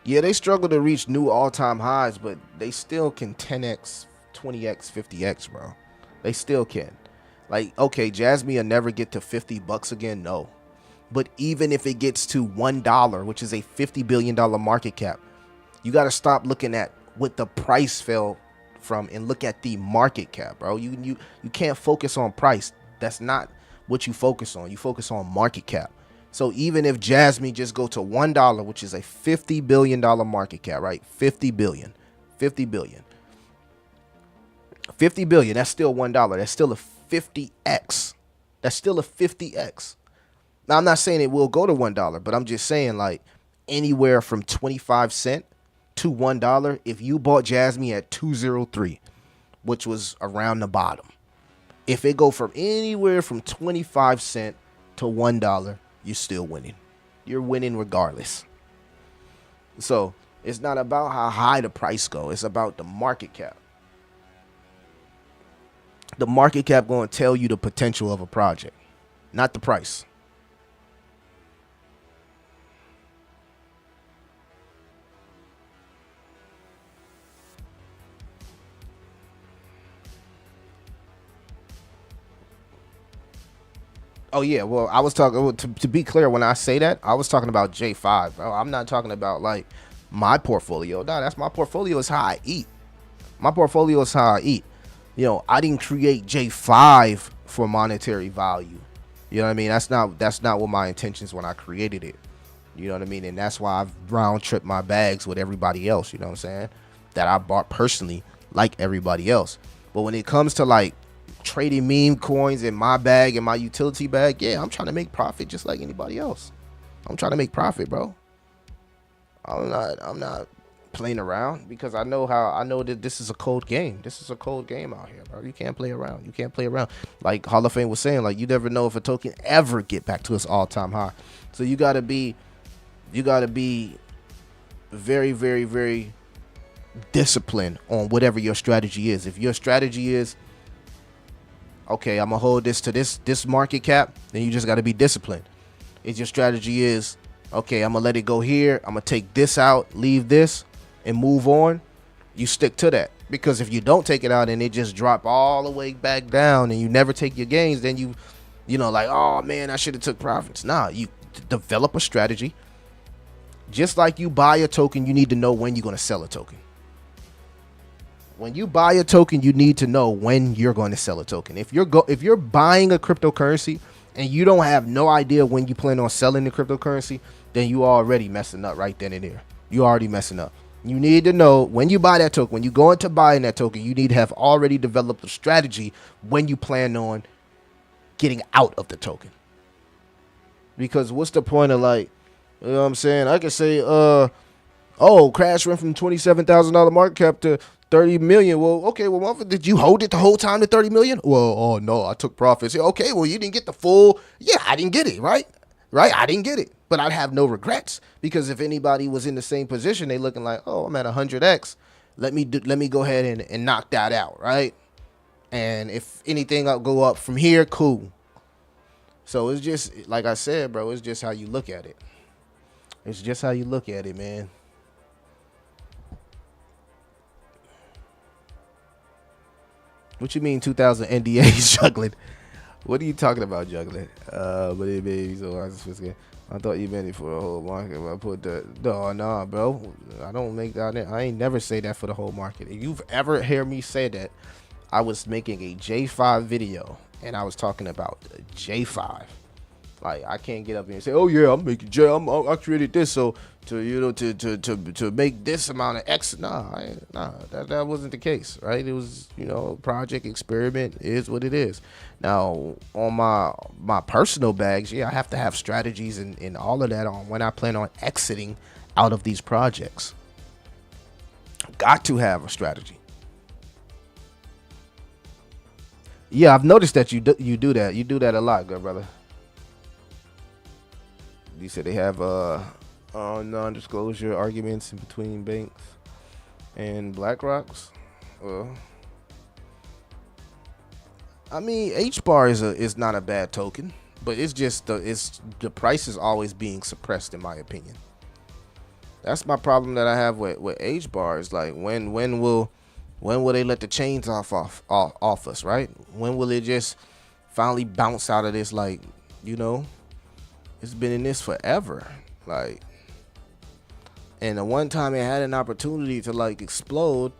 Yeah, they struggle to reach new all-time highs, but they still can 10x, 20x, 50x, bro. They still can. Like, okay, Jasmine will never get to $50 again, no. But even if it gets to $1, which is a $50 billion market cap, you got to stop looking at what the price fell from and look at the market cap, bro. You can't focus on price. That's not what you focus on. You focus on market cap. So even if Jasmine just go to $1, which is a $50 billion market cap, right? 50 billion, 50 billion, 50 billion. That's still $1. That's still a 50x. That's still a 50x. Now, I'm not saying it will go to $1, but I'm just saying, like, anywhere from 25 cents to $1, if you bought Jasmine at 203, which was around the bottom, if it go from anywhere from 25 cents to $1, you're still winning. You're winning regardless. So it's not about how high the price go. It's about the market cap. The market cap going to tell you the potential of a project, not the price. Oh, yeah. Well, I was talking, to be clear, when I say that, I was talking about J5. Bro. I'm not talking about, like, my portfolio. No, that's my portfolio is how I eat. My portfolio is how I eat. You know, I didn't create J5 for monetary value. You know what I mean? That's not what my intentions when I created it. You know what I mean? And that's why I've round tripped my bags with everybody else, you know what I'm saying? That I bought personally, like everybody else. But when it comes to, like, trading meme coins in my bag and my utility bag, yeah, I'm trying to make profit just like anybody else. I'm trying to make profit, bro. I'm not playing around, because I know that this is a cold game. This is a cold game out here, bro. You can't play around. You can't play around. Like Hall of Fame was saying, like, you never know if a token ever get back to its all-time high. So you gotta be very, very, very disciplined on whatever your strategy is. If your strategy is, okay, I'm gonna hold this to this market cap, then you just got to be disciplined. If your strategy is, okay, I'm gonna let it go here, I'm gonna take this out, leave this, and move on, you stick to that. Because if you don't take it out and it just drop all the way back down and you never take your gains, then you know, like, oh man, I should have took profits. Nah, you develop a strategy. Just like you buy a token, you need to know when you're gonna sell a token. When you buy a token, you need to know when you're going to sell a token. If you're buying a cryptocurrency and you don't have no idea when you plan on selling the cryptocurrency, then you already messing up right then and there. You already messing up. You need to know when you buy that token, when you go into buying that token, you need to have already developed a strategy when you plan on getting out of the token. Because what's the point of, like, you know what I'm saying? I could say, Crash went from $27,000 market cap to 30 million. Well, okay, well, did you hold it the whole time to 30 million? Well, oh no, I took profits. Okay, well, you didn't get the full. Yeah, I didn't get it, right? I didn't get it, but I'd have no regrets, because if anybody was in the same position, they looking like, oh, I'm at 100x. Let me go ahead and knock that out, right? And if anything I'll go up from here, cool. So it's just, like I said, bro, it's just how you look at it. It's just how you look at it, man. What you mean 2,000 NDAs juggling? What are you talking about juggling? But it baby, so I just was I thought you meant it for the whole market. But I put the nah, bro. I don't make that. I ain't never say that for the whole market. If you've ever heard me say that, I was making a J5 video and I was talking about J5. Like I can't get up here and say, "Oh yeah, I'm making I created this so to make this amount of X." Nah, that wasn't the case, right? It was project experiment is what it is. Now on my personal bags, yeah, I have to have strategies and all of that on when I plan on exiting out of these projects. Got to have a strategy. Yeah, I've noticed that you do that. You do that a lot, good brother. You said they have non-disclosure arguments in between banks and BlackRock's. I mean, HBAR is not a bad token, but it's just the price is always being suppressed, in my opinion. That's my problem that I have with HBAR. Is like when will they let the chains off us, right? When will it just finally bounce out of this? Like, it's been in this forever. Like, and the one time it had an opportunity to like explode,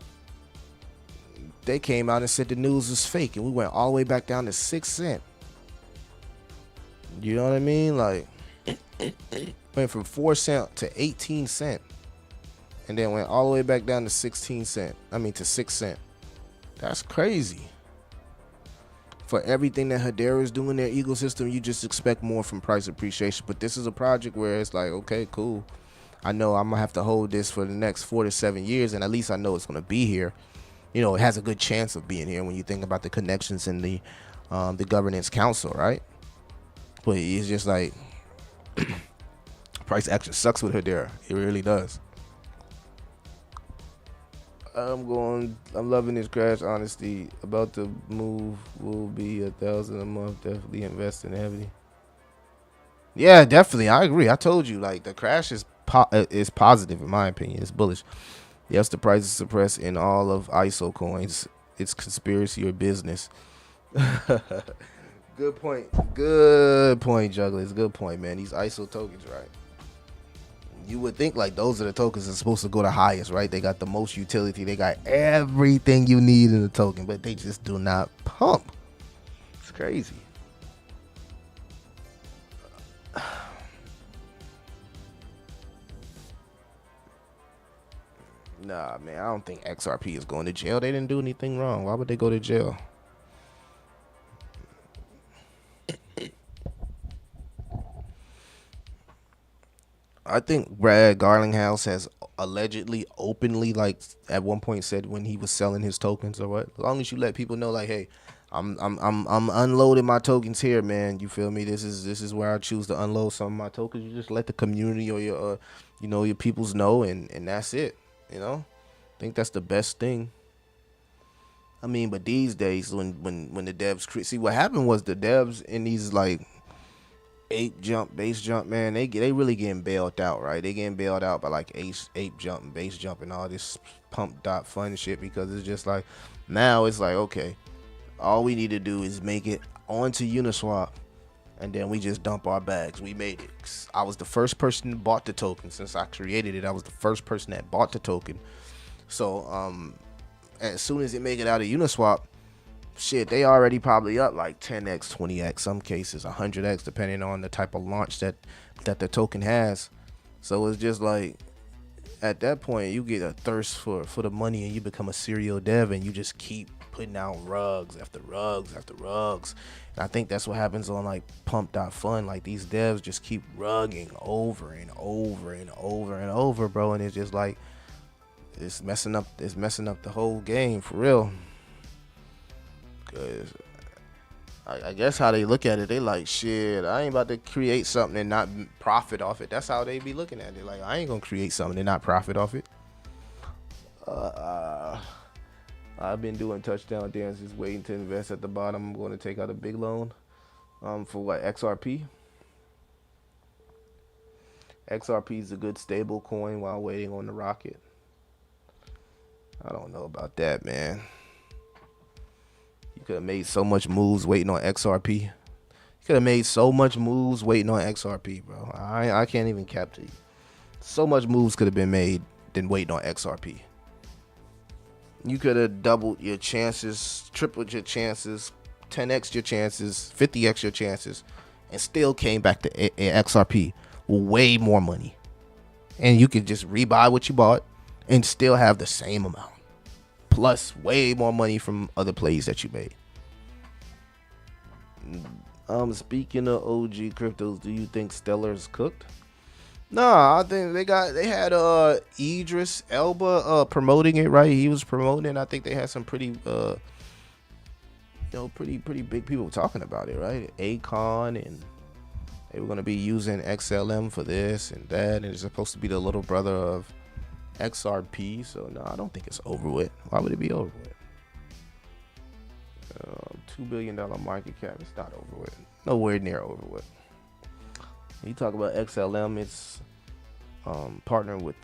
they came out and said the news was fake, and we went all the way back down to 6 cents. You know what I mean? Like, went from 4 cents to 18 cents, and then went all the way back down to 16 cents. I mean to 6 cents. That's crazy. For everything that Hedera is doing in their ecosystem, you just expect more from price appreciation. But this is a project where it's like, okay, cool. I know I'm gonna have to hold this for the next 4 to 7 years, and at least I know it's gonna be here. It has a good chance of being here when you think about the connections in the governance council, right? But it's just like price action sucks with Hedera. It really does. I'm loving this crash. Honesty about the move will be 1,000 a month. Definitely investing heavily. Yeah, definitely. I agree. I told you, like, the crash is positive in my opinion. It's bullish. Yes, the price is suppressed in all of ISO coins. It's conspiracy or business. Good point. Good point, Jugglers. Good point, man. These ISO tokens, right? You would think like those are the tokens that are supposed to go the highest, right? They got the most utility. They got everything you need in the token, but they just do not pump. It's crazy. Nah, man, I don't think XRP is going to jail. They didn't do anything wrong. Why would they go to jail? I think Brad Garlinghouse has allegedly, openly, like at one point said when he was selling his tokens or what. As long as you let people know, like, hey, I'm unloading my tokens here, man. You feel me? This is where I choose to unload some of my tokens. You just let the community or your your peoples know, and that's it. I think that's the best thing. I mean, but these days when the devs see what happened was the devs in these like base jump, man, they really getting bailed out, right? They getting bailed out by like ape jump and base jump and all this pump dot fun shit, because it's just like now it's like, okay, all we need to do is make it onto Uniswap, and then we just dump our bags. We made it. I was the first person that bought the token since I created it. I was the first person that bought the token. So as soon as it make it out of Uniswap, shit, they already probably up like 10x, 20x, some cases 100x, depending on the type of launch that the token has. So it's just like at that point you get a thirst for the money, and you become a serial dev, and you just keep putting out rugs after rugs after rugs. And I think that's what happens on like pump.fun. Like these devs just keep rugging over and over and over and over, bro, and it's just like it's messing up the whole game for real. Cause I guess how they look at it, they like, shit, I ain't about to create something and not profit off it. That's how they be looking at it. Like, I ain't gonna create something and not profit off it. I've been doing touchdown dances, waiting to invest at the bottom. I'm going to take out a big loan for what, XRP. XRP is a good stable coin while waiting on the rocket. I don't know about that, man. You could have made so much moves waiting on XRP. You could have made so much moves waiting on XRP, bro. I can't even cap to you. So much moves could have been made than waiting on XRP. You could have doubled your chances, tripled your chances, 10x your chances, 50x your chances, and still came back to XRP with way more money. And you could just rebuy what you bought and still have the same amount, plus way more money from other plays that you made. Speaking of OG cryptos, do you think Stellar's cooked? No, I think they had Idris Elba promoting it, right? He was promoting it. I think they had some pretty pretty big people talking about it, right? Akon, and they were gonna be using XLM for this and that, and it's supposed to be the little brother of XRP. So no, I don't think it's over with. Why would it be over with? $2 billion market cap. It's not over with. Nowhere near over with. You talk about XLM, it's partnering with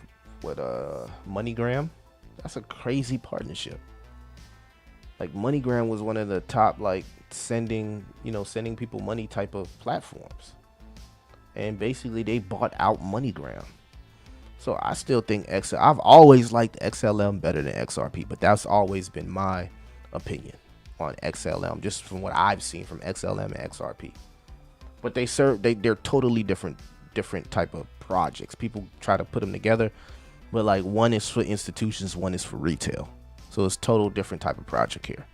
MoneyGram. That's a crazy partnership. Like MoneyGram was one of the top like sending people money type of platforms, and basically they bought out MoneyGram. So I still think I've always liked XLM better than XRP, but that's always been my opinion on XLM, just from what I've seen from XLM and XRP. But they're totally different type of projects. People try to put them together, but like one is for institutions, one is for retail. So it's total different type of project here.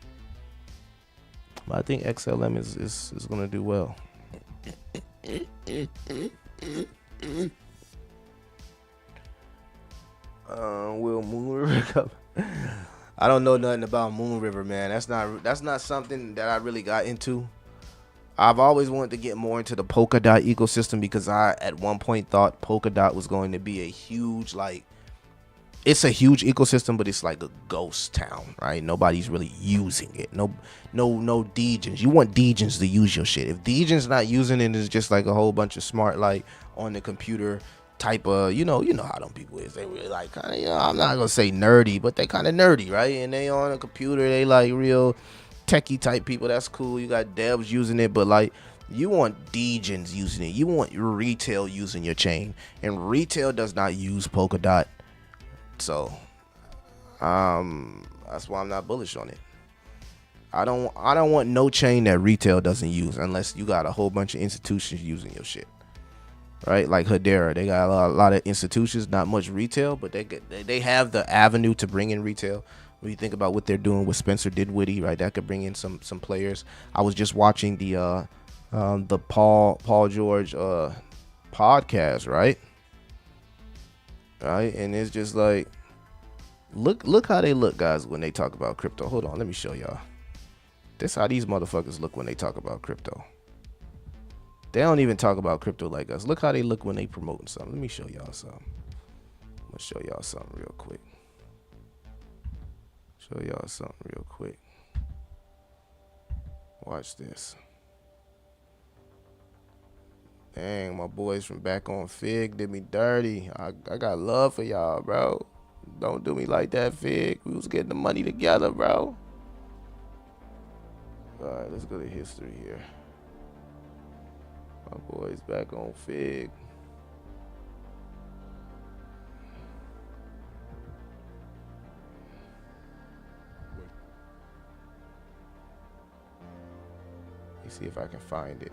But I think XLM is gonna do well. Will Moon River come? I don't know nothing about Moon River, man. That's not something that I really got into. I've always wanted to get more into the Polkadot ecosystem because I at one point thought Polkadot was going to be a huge, like, it's a huge ecosystem, but it's like a ghost town, right? Nobody's really using it. No Degens. You want Degens to use your shit. If Degens not using it, it's just like a whole bunch of smart, like, on the computer type of, you know how them people is. They really like kind of, I'm not gonna say nerdy, but they kind of nerdy, right? And they on a computer, they like real techie type people. That's cool. You got devs using it, but like you want Degens using it. You want your retail using your chain, and retail does not use Polkadot. So that's why I'm not bullish on it. I don't want no chain that retail doesn't use unless you got a whole bunch of institutions using your shit. Right, like Hedera, they got a lot of institutions, not much retail, but they have the avenue to bring in retail. When you think about what they're doing with Spencer Dinwiddie, right, that could bring in some players. I was just watching the Paul George podcast, right, and it's just like look how they look, guys, when they talk about crypto. Hold on, let me show y'all. This how these motherfuckers look when they talk about crypto. They don't even talk about crypto like us. Look how they look when they promoting something. Let me show y'all something. I'm gonna show y'all something real quick. Watch this. Dang, my boys from back on Fig did me dirty. I got love for y'all, bro. Don't do me like that, Fig. We was getting the money together, bro. All right, let's go to history here. My boys back on Fig. Let me see if I can find it.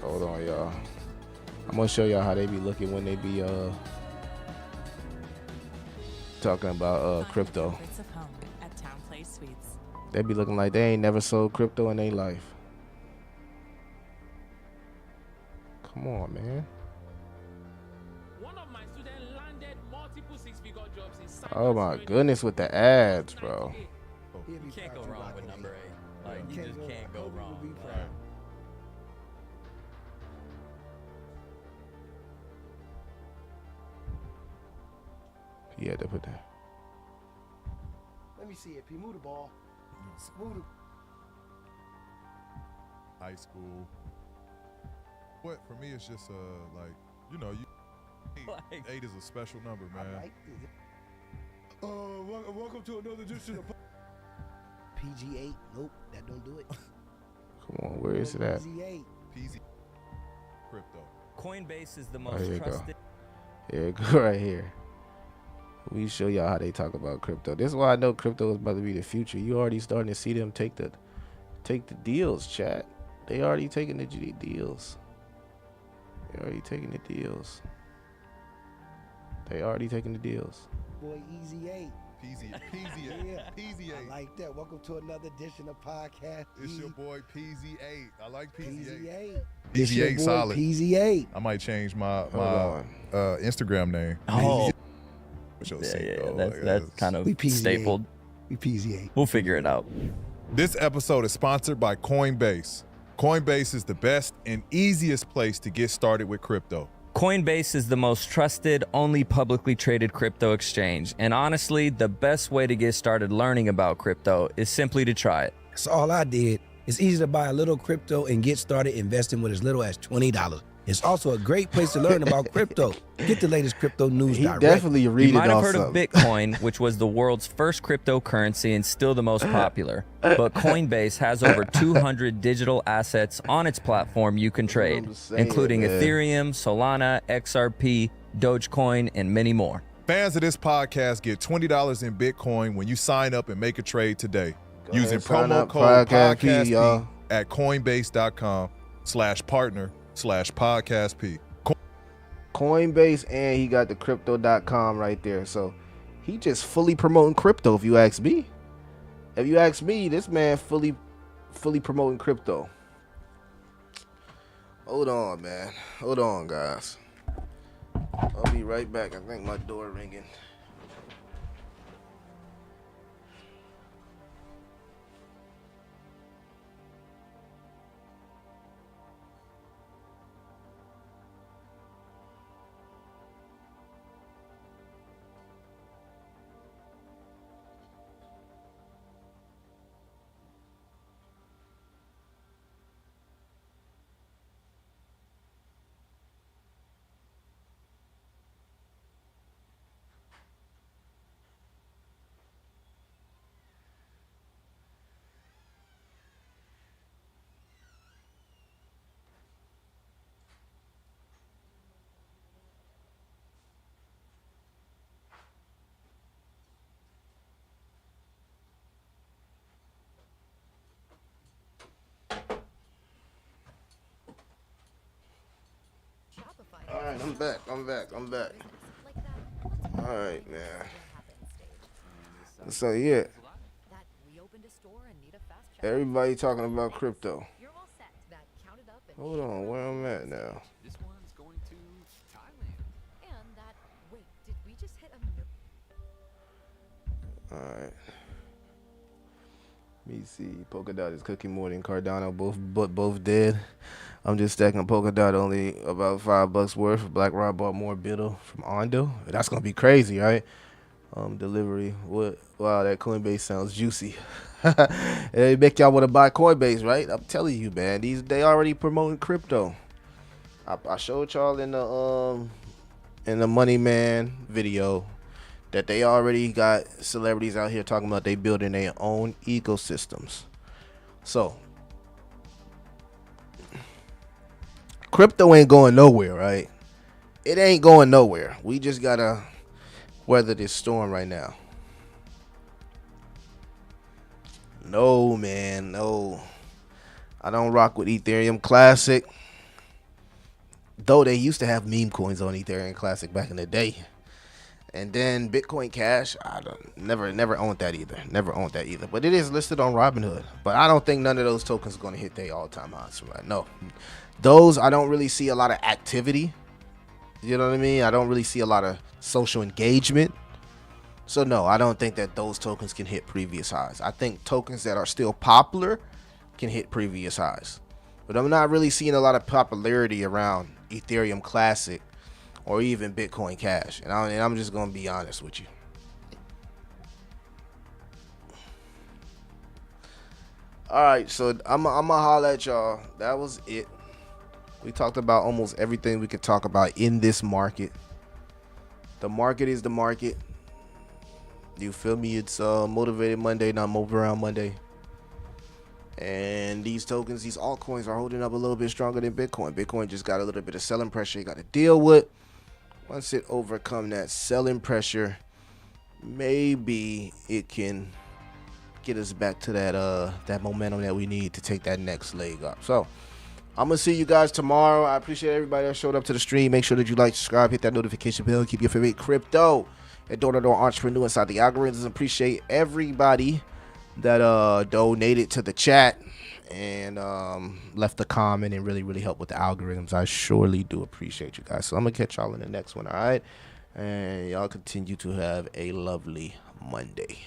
Hold on, y'all. I'm gonna show y'all how they be looking when they be talking about crypto. They be looking like they ain't never sold crypto in their life. Come on, man. Oh my goodness, with the ads, bro. You can't go wrong with number 8. Like, you just can't go wrong. Yeah, they put that. Let me see it. P, move the ball. Move the. High school. What for me, it's just like, you know, Like- 8 is a special number, man. I like this. Welcome to another edition of PG8. Nope, that don't do it. Come on, where is it at? PG8. PZ crypto. Coinbase is the Oh, most here you go. trusted. Here, go right here. We show y'all how they talk about crypto. This is why I know crypto is about to be the future. You already starting to see them take the deals, chat. They already taking the deals. They already taking the deals. They already taking the deals. Boy, Easy 8. PZ8. Yeah. I PZ8. like that. Welcome to another edition of podcast. It's your boy PZ8. I like PZ8. PZ8. PZ8 solid. PZ8. I might change my Hold Instagram name. Oh, With your yeah, seat, yeah. though. That's Like, kind of We PZA. stapled. We PZ8. We'll figure it out. This episode is sponsored by Coinbase. Coinbase is the best and easiest place to get started with crypto. Coinbase is the most trusted, only publicly traded crypto exchange. And honestly, the best way to get started learning about crypto is simply to try it. That's all I did. It's easy to buy a little crypto and get started investing with as little as $20. It's also a great place to learn about crypto. Get the latest crypto news He direct. definitely You read it might have off heard of something. Bitcoin, which was the world's first cryptocurrency and still the most popular. But Coinbase has over 200 digital assets on its platform you can trade, I'm saying, including man. Ethereum, Solana, XRP, Dogecoin, and many more. Fans of this podcast get $20 in Bitcoin when you sign up and make a trade today using ahead, sign promo up, code Podcast P, PODCAST y'all. at coinbase.com/partner/podcastp. Coinbase, and he got the crypto.com right there. So he just fully promoting crypto, if you ask me. If you ask me, this man fully promoting crypto. Hold on, man. Hold on, guys. I'll be right back. I think my door ringing. All right, I'm back. All right, man. So yeah, everybody talking about crypto. Hold on, where I'm at now. This one's going to Thailand. And that, wait, did we just hit a All right. Let me see. Polkadot is cooking more than Cardano. Both dead. I'm just stacking Polkadot only about $5 worth. BlackRock bought more Biddle from Ondo. That's gonna be crazy, right? Delivery. What? Wow, that Coinbase sounds juicy. It make y'all want to buy Coinbase, right? I'm telling you, man. They already promoting crypto. I showed y'all in the Money Man video that they already got celebrities out here talking about they building their own ecosystems. So crypto ain't going nowhere, right? It ain't going nowhere. We just gotta weather this storm right now. No, man, no. I don't rock with Ethereum Classic. Though they used to have meme coins on Ethereum Classic back in the day. And then Bitcoin Cash, I never owned that either. Never owned that either. But it is listed on Robinhood. But I don't think none of those tokens are going to hit their all-time highs. Right? No. Those, I don't really see a lot of activity. You know what I mean? I don't really see a lot of social engagement. So no, I don't think that those tokens can hit previous highs. I think tokens that are still popular can hit previous highs. But I'm not really seeing a lot of popularity around Ethereum Classic or even Bitcoin Cash. And I'm just going to be honest with you. All right, so I'm gonna holler at y'all. That was it. We talked about almost everything we could talk about in this market. The market is the market. You feel me? It's Motivated Monday, not Move Around Monday. And these tokens, these altcoins are holding up a little bit stronger than Bitcoin. Bitcoin just got a little bit of selling pressure you got to deal with. Once it overcome that selling pressure, maybe it can get us back to that momentum that we need to take that next leg up. So I'm gonna see you guys tomorrow. I appreciate everybody that showed up to the stream. Make sure that you like, subscribe, hit that notification bell, keep your favorite crypto and door-to-door entrepreneur inside the algorithms. Appreciate everybody that donated to the chat and left a comment and really helped with the algorithms. I surely do appreciate you guys. So I'm gonna catch y'all in the next one. All right, and y'all continue to have a lovely Monday.